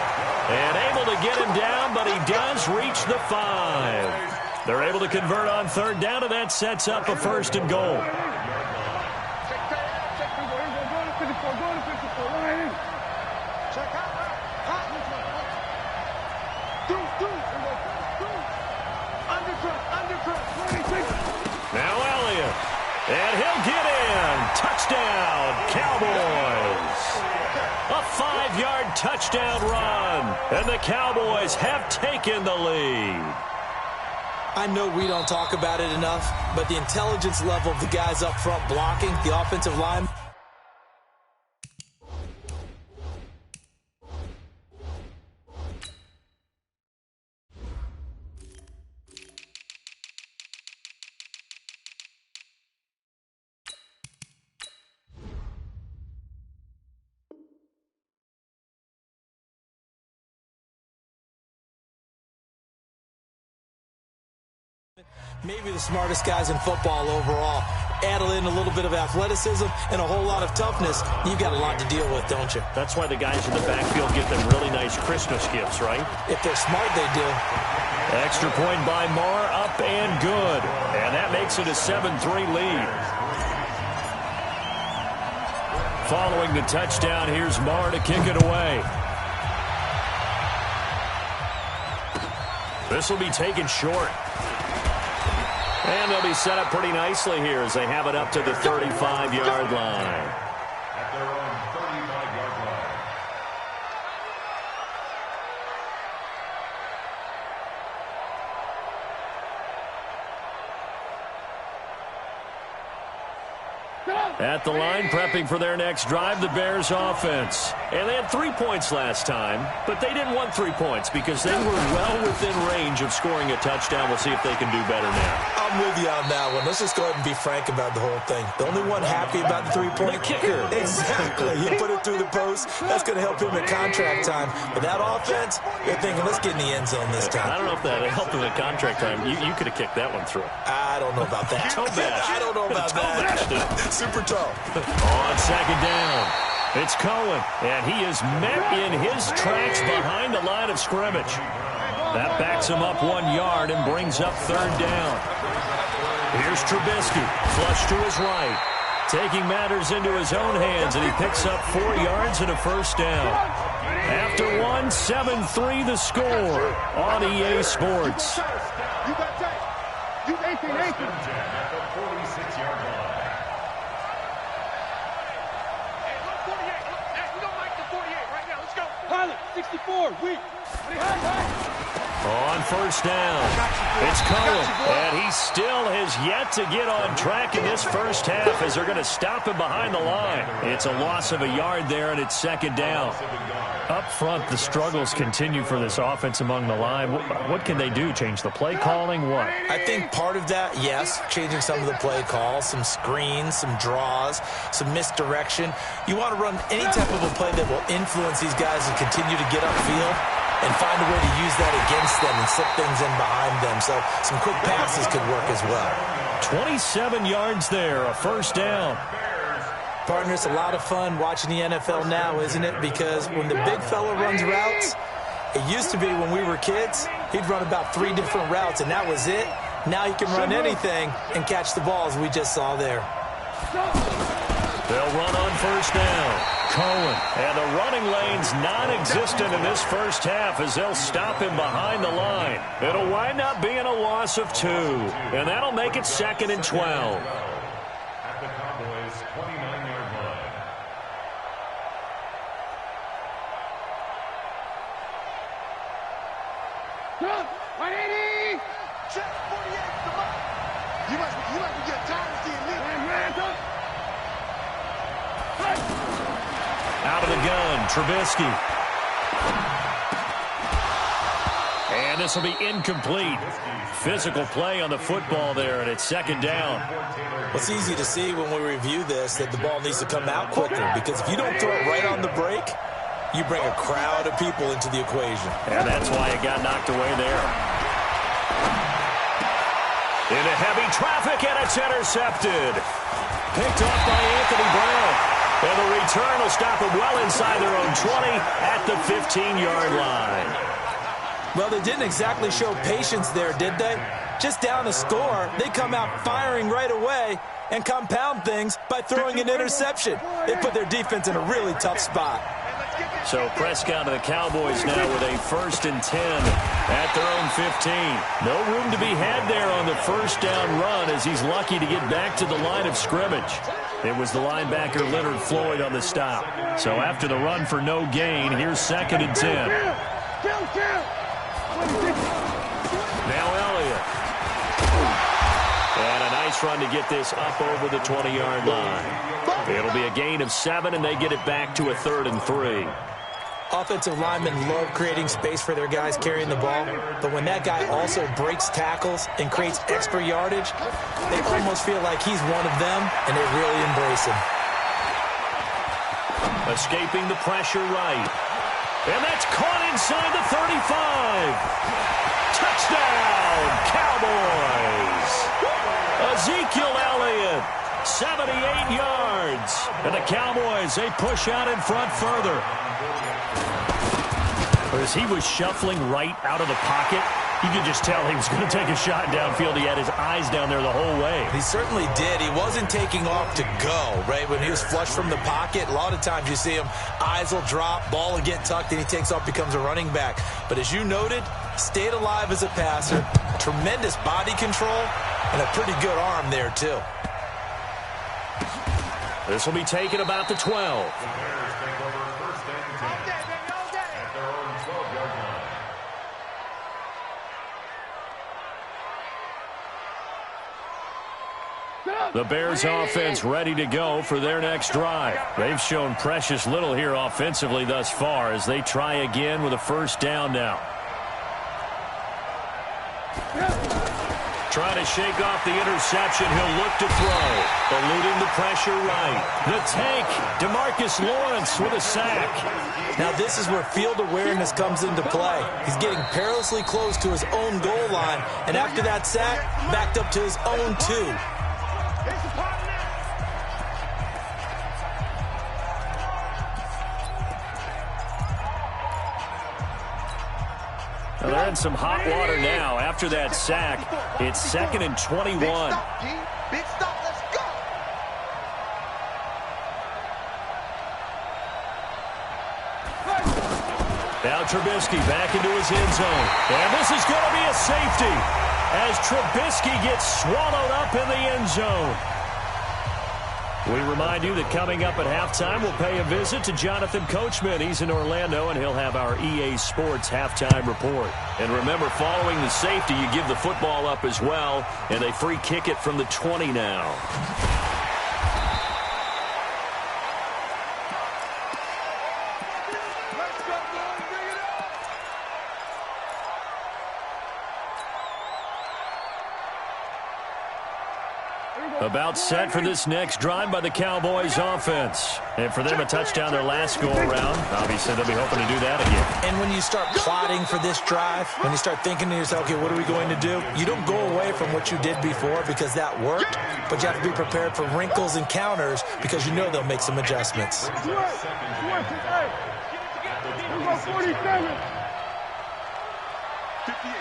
And able to get him down, but he does reach the 5. They're able to convert on third down, and that sets up a first and goal. Now Elliott. And he'll get in. Touchdown, Cowboys. A 5-yard touchdown run. And the Cowboys have taken the lead. I know we don't talk about it enough, but the intelligence level of the guys up front blocking, the offensive line. Maybe the smartest guys in football overall. Add in a little bit of athleticism and a whole lot of toughness. You've got a lot to deal with, don't you? That's why the guys in the backfield get them really nice Christmas gifts, right? If they're smart, they do. Extra point by Marr, up and good. And that makes it a 7-3 lead. Following the touchdown, here's Marr to kick it away. This will be taken short. And they'll be set up pretty nicely here as they have it up to the 35-yard line. At their own 35-yard line. At the line, prepping for their next drive, the Bears offense. And they had 3 points last time, but they didn't want 3 points because they were well within range of scoring a touchdown. We'll see if they can do better now. I'm with you on that one. Let's just go ahead and be frank about the whole thing. The only one happy about the 3-point kicker. Exactly. You put it through the post. That's going to help him at contract time. But that offense, you're thinking, let's get in the end zone this time. I don't know if that helped him at contract time. You could have kicked that one through. I don't know about that. I don't know about that. Super tough. On second down, it's Cohen, and he is met in his tracks behind the line of scrimmage. That backs him up 1 yard and brings up third down. Here's Trubisky, flush to his right, taking matters into his own hands, and he picks up 4 yards and a first down. After 7-3 the score on EA Sports. You got that. You 18. At the 46-yard line. Pilot, 64, weak. On first down, it's Cohen, and he still has yet to get on track in this first half as they're going to stop him behind the line. It's a loss of a yard there, and it's second down. Up front, the struggles continue for this offense among the line. What can they do? Change the play calling? What? I think part of that, yes, changing some of the play calls, some screens, some draws, some misdirection. You want to run any type of a play that will influence these guys and continue to get upfield and find a way to use that against them and slip things in behind them. So some quick passes could work as well. 27 yards there, a first down. Partner, it's a lot of fun watching the NFL now, isn't it? Because when the big fella runs routes, it used to be when we were kids, he'd run about 3 different routes, and that was it. Now he can run anything and catch the balls we just saw there. They'll run on first down. Cohen, and the running lane's non-existent in this first half as they'll stop him behind the line. It'll wind up being a loss of 2, and that'll make it 2nd and 12. At the Cowboys' 29-yard line. Drop, 180. Check, 48, come on. Out of the gun, Trubisky. And this will be incomplete. Physical play on the football there, and it's second down. It's easy to see when we review this that the ball needs to come out quicker, because if you don't throw it right on the break, you bring a crowd of people into the equation. And that's why it got knocked away there. Into heavy traffic, and it's intercepted. Picked off by Anthony Brown. And the return will stop them well inside their own 20 at the 15-yard line. Well, they didn't exactly show patience there, did they? Just down a score, they come out firing right away and compound things by throwing an interception. They put their defense in a really tough spot. So Prescott and the Cowboys now with a 1st and 10 at their own 15. No room to be had there on the first down run, as he's lucky to get back to the line of scrimmage. It was the linebacker Leonard Floyd on the stop. So after the run for no gain, here's 2nd and 10. Now Elliott. And a nice run to get this up over the 20-yard line. It'll be a gain of 7, and they get it back to a 3rd and 3. Offensive linemen love creating space for their guys carrying the ball, but when that guy also breaks tackles and creates extra yardage, they almost feel like he's one of them, and they really embrace him. Escaping the pressure right. And that's caught inside the 35. Touchdown, Cowboys. Ezekiel Elliott, 78 yards. And the Cowboys, they push out in front further. As he was shuffling right out of the pocket, you could just tell he was going to take a shot downfield. He had his eyes down there the whole way. He certainly did. He wasn't taking off to go, right? When he was flush from the pocket, a lot of times you see him, eyes will drop, ball will get tucked, and he takes off, becomes a running back. But as you noted, stayed alive as a passer, tremendous body control, and a pretty good arm there, too. This will be taken about the 12. The Bears offense ready to go for their next drive. They've shown precious little here offensively thus far as they try again with a 1st down now. Trying to shake off the interception. He'll look to throw. Eluding the pressure right. The tank, DeMarcus Lawrence with a sack. Now this is where field awareness comes into play. He's getting perilously close to his own goal line. And after that sack, backed up to his own 2. Well, they're in some hot water now. After that sack, it's 2nd and 21. Big stop, let's go. Now Trubisky back into his end zone. And this is going to be a safety as Trubisky gets swallowed up in the end zone. We remind you that coming up at halftime, we'll pay a visit to Jonathan Coachman. He's in Orlando, and he'll have our EA Sports halftime report. And remember, following the safety, you give the football up as well, and they free kick it from the 20 now. About set for this next drive by the Cowboys offense. And for them, a touchdown their last go-around. Obviously, they'll be hoping to do that again. And when you start plotting for this drive, when you start thinking to yourself, okay, what are we going to do? You don't go away from what you did before because that worked, but you have to be prepared for wrinkles and counters because you know they'll make some adjustments. 47.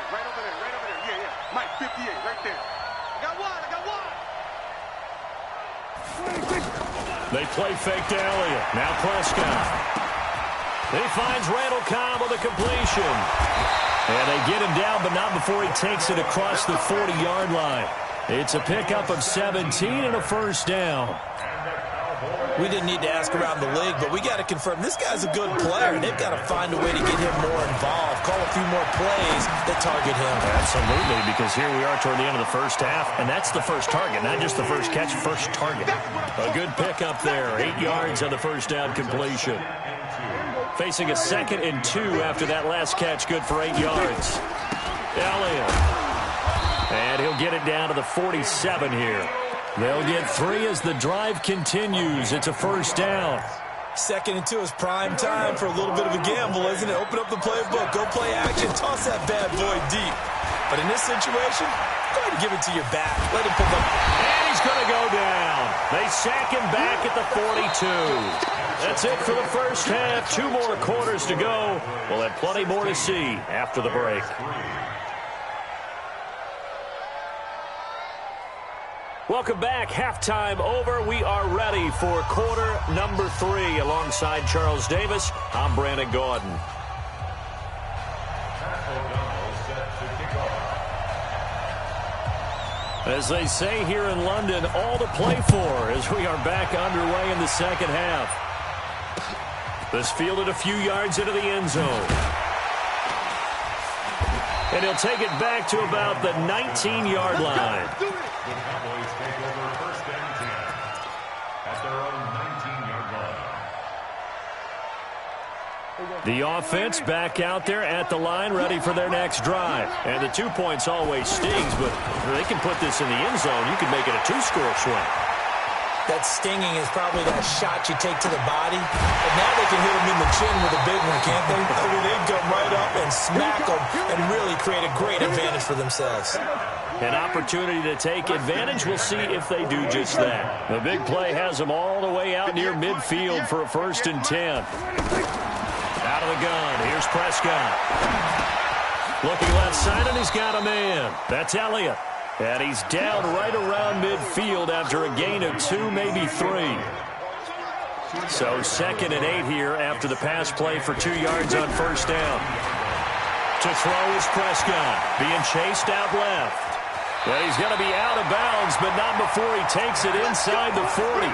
Right over there. Yeah. Mike, 58, right there. I got one. They play fake to Elliott. Now Prescott. He finds Randall Cobb with a completion. And they get him down, but not before he takes it across the 40-yard line. It's a pickup of 17 and a 1st down. We didn't need to ask around the league, but we got to confirm this guy's a good player. They've got to find a way to get him more involved, call a few more plays that target him. Absolutely, because here we are toward the end of the first half, and that's the first target, not just the first catch, first target. A good pickup there, 8 yards on the first down completion. Facing a 2nd and 2 after that last catch, good for 8 yards. Elliott. And he'll get it down to the 47 here. They'll get 3 as the drive continues. It's a first down. 2nd and 2 is prime time for a little bit of a gamble, isn't it? Open up the playbook, go play action, toss that bad boy deep. But in this situation, go ahead and give it to your back. Let him pick up. And he's going to go down. They sack him back at the 42. That's it for the first half. 2 more quarters to go. We'll have plenty more to see after the break. Welcome back. Halftime over. We are ready for quarter number 3. Alongside Charles Davis, I'm Brandon Gordon. As they say here in London, all to play for as we are back underway in the second half. This fielded a few yards into the end zone. And he'll take it back to about the 19-yard line. The Cowboys take over first and 10 at their own 19-yard line. The offense back out there at the line, ready for their next drive. And the 2 points always stings, but they can put this in the end zone. You can make it a 2-score swing. That stinging is probably that shot you take to the body. But now they can hit him in the chin with a big one, can't they? I mean, they can come right up and smack him and really create a great advantage for themselves. An opportunity to take advantage. We'll see if they do just that. The big play has them all the way out near midfield for a 1st and 10. Out of the gun. Here's Prescott. Looking left side, and he's got a man. That's Elliott. And he's down right around midfield after a gain of 2, maybe 3. So 2nd and 8 here after the pass play for 2 yards on first down. To throw is Prescott. Being chased out left. And he's going to be out of bounds, but not before he takes it inside the 40.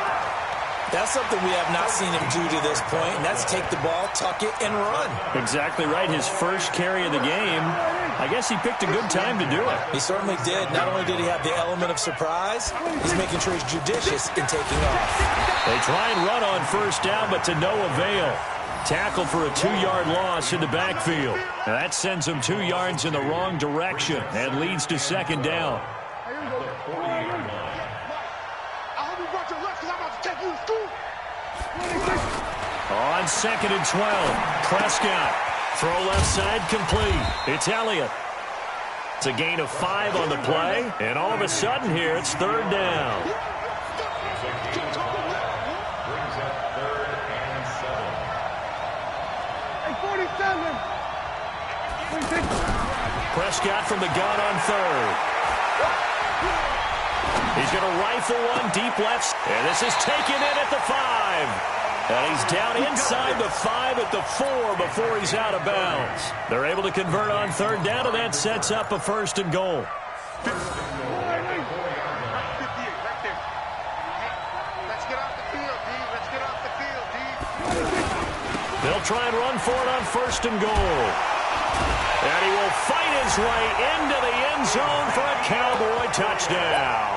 That's something we have not seen him do to this point, and that's take the ball, tuck it, and run. Exactly right. His first carry of the game. I guess he picked a good time to do it. He certainly did. Not only did he have the element of surprise, he's making sure he's judicious in taking off. They try and run on first down, but to no avail. Tackled for a 2-yard loss in the backfield. Now that sends him 2 yards in the wrong direction and leads to 2nd down. On 2nd and 12, Prescott. Throw left side complete. It's Elliott. It's a gain of 5 on the play, and all of a sudden here it's 3rd down. Prescott from the gun on 3rd. He's going to rifle one deep left. And this is taken in at the 5. And he's down inside the 5 at the 4 before he's out of bounds. They're able to convert on 3rd down, and that sets up a 1st and goal. They'll try and run for it on 1st and goal. And he will fight his way into the end zone for a Cowboy touchdown.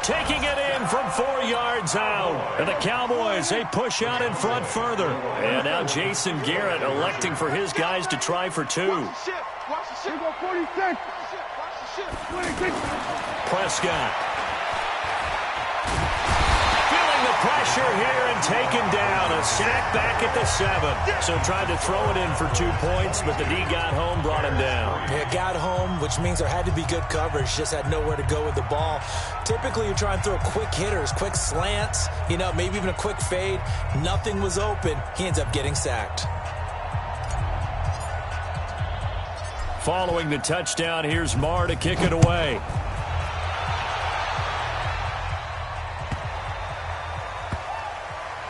Taking it in from 4 yards out. And the Cowboys, they push out in front further. And now Jason Garrett electing for his guys to try for 2. Prescott. Feeling the pressure here and taken down. A sack back at the 7. So tried to throw it in for 2 points, but the D got home, brought him down. Yeah, got home, which means there had to be good coverage. Just had nowhere to go with the ball. Typically, you try and throw quick hitters, quick slants, maybe even a quick fade. Nothing was open. He ends up getting sacked. Following the touchdown, here's Marr to kick it away.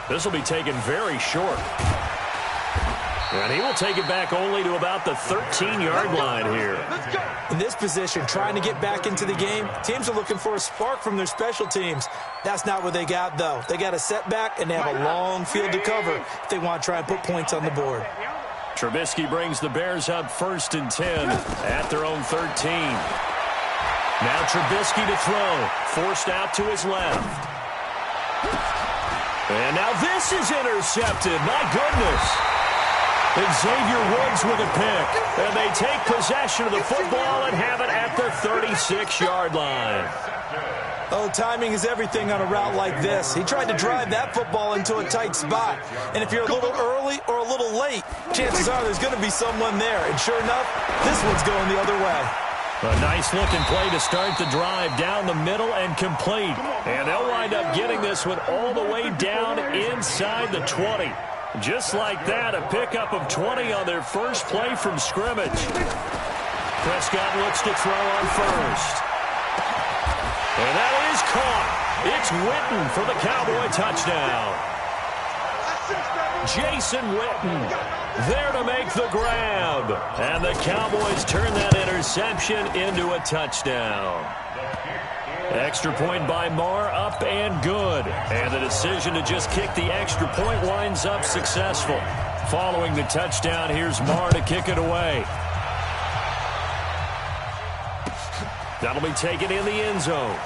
This will be taken very short. And he will take it back only to about the 13-yard line here. In this position, trying to get back into the game, teams are looking for a spark from their special teams. That's not what they got, though. They got a setback, and they have a long field to cover if they want to try and put points on the board. Trubisky brings the Bears up 1st and 10 at their own 13. Now Trubisky to throw, forced out to his left. And now this is intercepted. My goodness. Xavier Woods with a pick. And they take possession of the football and have it at the 36-yard line. Oh, timing is everything on a route like this. He tried to drive that football into a tight spot. And if you're a little early or a little late, chances are there's going to be someone there. And sure enough, this one's going the other way. A nice-looking play to start the drive down the middle and complete. And they'll wind up getting this one all the way down inside the 20. Just like that, a pickup of 20 on their first play from scrimmage. Prescott looks to throw on first. And that is caught. It's Witten for the Cowboy touchdown. Jason Witten there to make the grab. And the Cowboys turn that interception into a touchdown. Extra point by Marr, up and good. And the decision to just kick the extra point winds up successful. Following the touchdown, here's Marr to kick it away. That'll be taken in the end zone.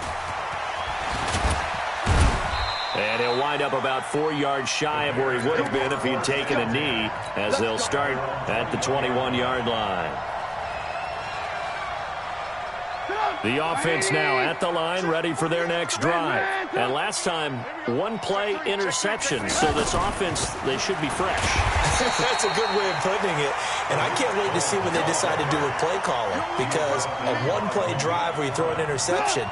And he'll wind up about 4 yards shy of where he would have been if he had taken a knee, as they'll start at the 21-yard line. The offense now at the line, ready for their next drive. And last time, one-play interception. So this offense, they should be fresh. That's a good way of putting it. And I can't wait to see what they decide to do with play calling. Because a one-play drive where you throw an interception,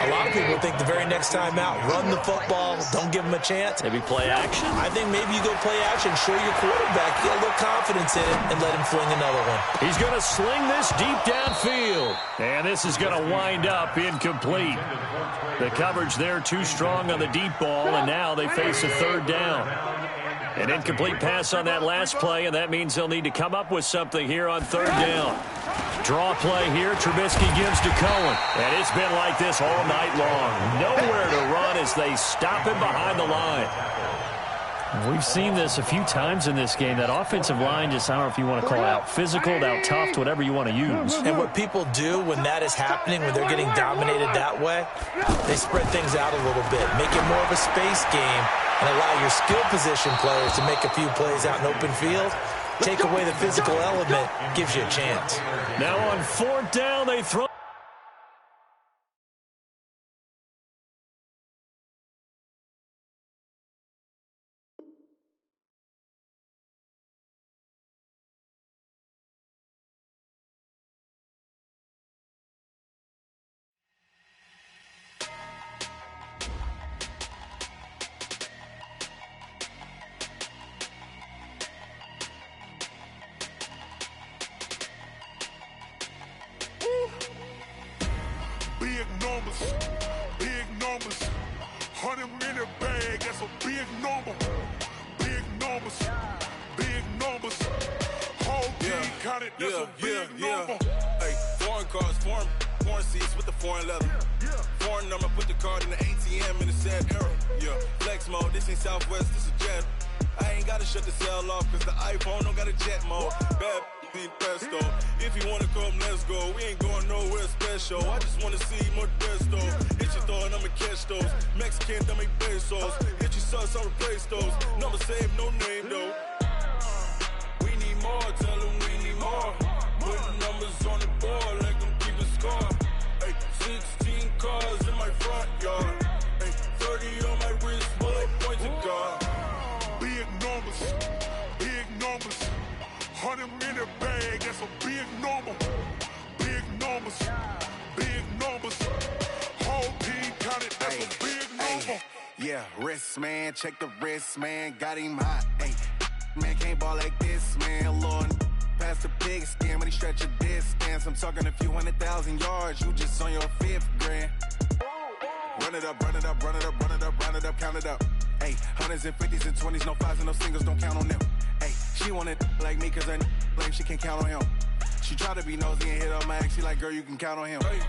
a lot of people think the very next time out, run the football, don't give them a chance. Maybe play action? I think maybe you go play action, show your quarterback, get a little confidence in it, and let him fling another one. He's going to sling this deep downfield. And this is going to wind up incomplete. The coverage there too strong on the deep ball, and now they face a third down. An incomplete pass on that last play, and that means they'll need to come up with something here on third down. Draw play here. Trubisky gives to Cohen. And it's been like this all night long. Nowhere to run as they stop him behind the line. We've seen this a few times in this game. That offensive line just, I don't know if you want to call it out physical, out tough, whatever you want to use. And what people do when that is happening, when they're getting dominated that way, they spread things out a little bit, make it more of a space game, and allow your skill position players to make a few plays out in open field. Take away the physical element, gives you a chance. Now on fourth down, they throw. Big numbers, 100-minute bag, that's a big number. Big numbers, whole team counted, that's a big number. Hey, foreign cars, foreign seats with the foreign leather. Foreign number, put the card in the ATM in the sad era. Yeah, flex mode, this ain't Southwest, this is Jet. I ain't gotta shut the cell off, cause the iPhone don't got a jet mode. Bad pesto. If you wanna come, let's go. We ain't going nowhere special. I just wanna see more desto. Hit your thought, I'ma catch those. Mexican, don't make pesos. Hit your sus, I'll replace those. Number save, no name though. We need more, tell them we need more. Put numbers on the board, like them keep a score. Hey, 16 cars in my front yard. Hey, 30 on my wrist, bullet points of God. Big numbers, 100-minute bag, that's a big number. Big numbers, whole team counted, that's a big number. Yeah, wrist man, check the wrist man, got him hot. Hey, man can't ball like this, man. Lord, past the pig skin when he stretch a distance. I'm talking a few 100,000 yards, you just on your 5th grand. Run it up, count it up. Hey, hundreds and 50s and 20s, no 5s and no singles, don't count on them. Hey, She wanted like me cause her lame, she can count on him. She try to be nosy and hit up my ex, she like, girl, you can count on him. Hey,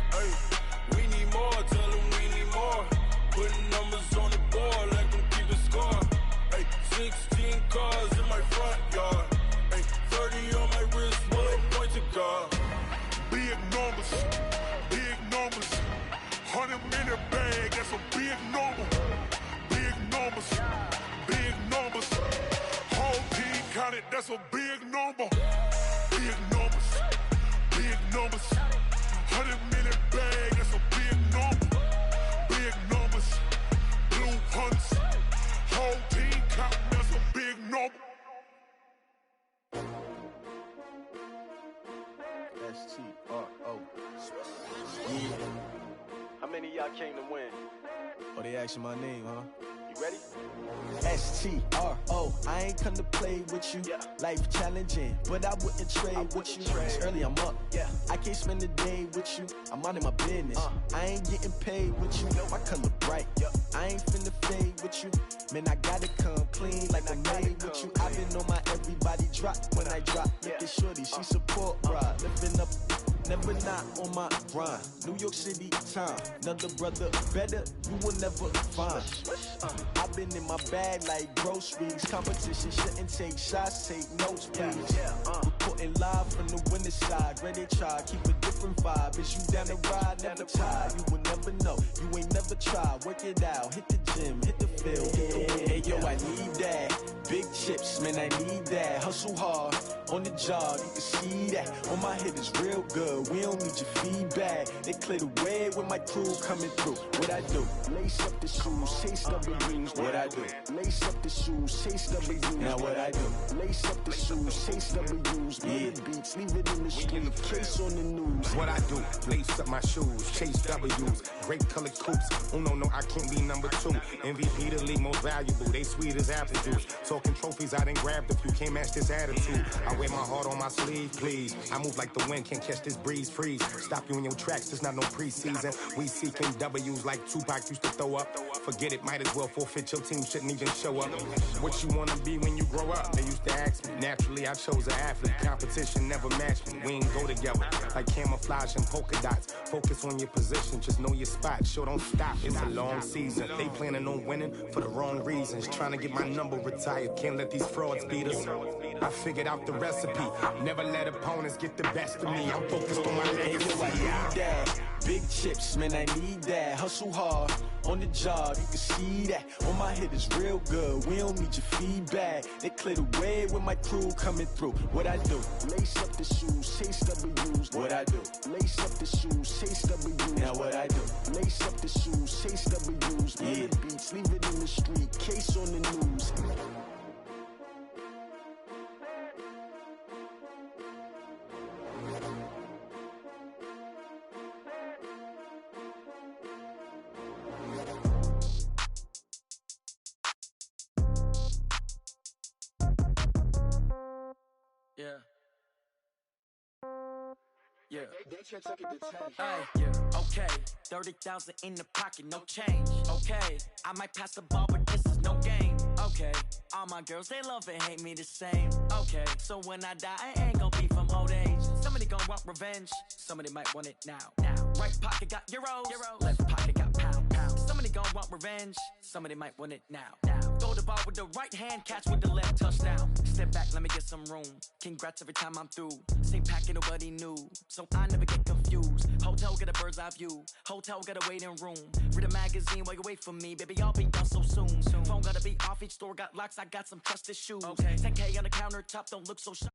we need more, tell them we need more. Putting numbers on the board, let them keep it score. Hey, 16 cars in my front yard. Hey, 30 on my wrist, one point to God. Big numbers, 100-minute bag, that's a big number. Big numbers, whole team counted, that's a big number. Big numbers, 100-minute bag, that's a big number. Big numbers, blue hunts, whole team counting, that's a big number. S-T-R-O. Yeah. How many of y'all came to win? Oh, they asking my name, huh? You ready? S-T-R-O, I ain't come to play with you. Life challenging, but I wouldn't trade with you. It's early, I'm up. I can't spend a day with you. I'm out of my business. I ain't getting paid with you. My color bright. I ain't finna fade with you. Man, I gotta come clean like I'm made with you. I've been on my everybody drop when I drop. Look at shorty, she support ride. Living up, never not on my grind. New York City time, another brother better, you will never find. I've been in my bag like groceries. Competition shouldn't take shots, take notes, please. Reporting live from the winning side. Ready to try, keep a different vibe. Is you down the ride, never tired. You will never know, you ain't never tried. Work it out, hit the gym, hit the field, hit the wind. Hey yo, I need that. Big chips, man, I need that. Hustle hard, on the job, you can see that. On my head is real good, we don't need your feedback. They clear the way with my crew coming through. What I do? Lace up the shoes, chase W's. What I do? Lace up the shoes, chase W's. Now what I do? Lace up the shoes, chase W's. Big beats, leave it in the street, case on the news. What I do? Lace up my shoes, chase W's. Great colored coops. Oh no, I can't be number 2. MVP the league most valuable. They sweet as apple juice. Talking trophies, I done grabbed a few. Can't match this attitude. I wear my heart on my sleeve, please. I move like the wind, can't catch this breeze. Freeze. Stop you in your tracks, there's not no preseason. We seeking W's like Tupac used to throw up. Forget it, might as well forfeit. Your team shouldn't even show up. What you wanna be when you grow up? They used to ask me. Naturally, I chose an athlete. Competition never matched me. We ain't go together like camouflage and polka dots. Focus on your position, just know your spot. Sure, don't stop. It's a long season. They planning on winning for the wrong reasons. Trying to get my number retired. Can't let these frauds beat us. I figured out the recipe. Never let opponents get the best of me. I'm focused on my legacy. I need that. Big chips, man, I need that. Hustle hard, on the job, you can see that. On my head is real good, we don't need your feedback. They clear the way with my crew coming through. What I do? Lace up the shoes, chase W's. What I do? Lace up the shoes, chase W's. Now what I do? Lace up the shoes, chase W's. Big beats, leave it in the street, case on the news. Yeah. Okay. 30,000 in the pocket, no change. Okay. I might pass the ball, but this is no game. Okay. All my girls, they love and hate me the same. Okay. So when I die, I ain't gonna be from old age. Somebody gonna want revenge. Somebody might want it now. Right pocket got euros. Left pocket got pound. Somebody gonna want revenge. Somebody might want it now. Throw the ball with the right hand, catch with the left, touchdown. Step back, let me get some room. Congrats every time I'm through. Same packet, nobody knew, so I never get confused. Hotel get a bird's eye view. Hotel got a waiting room. Read a magazine while you wait for me, baby. I'll be done so soon. Phone gotta be off. Each store got locks. I got some trusted shoes. 10K on the countertop. Don't look so shy.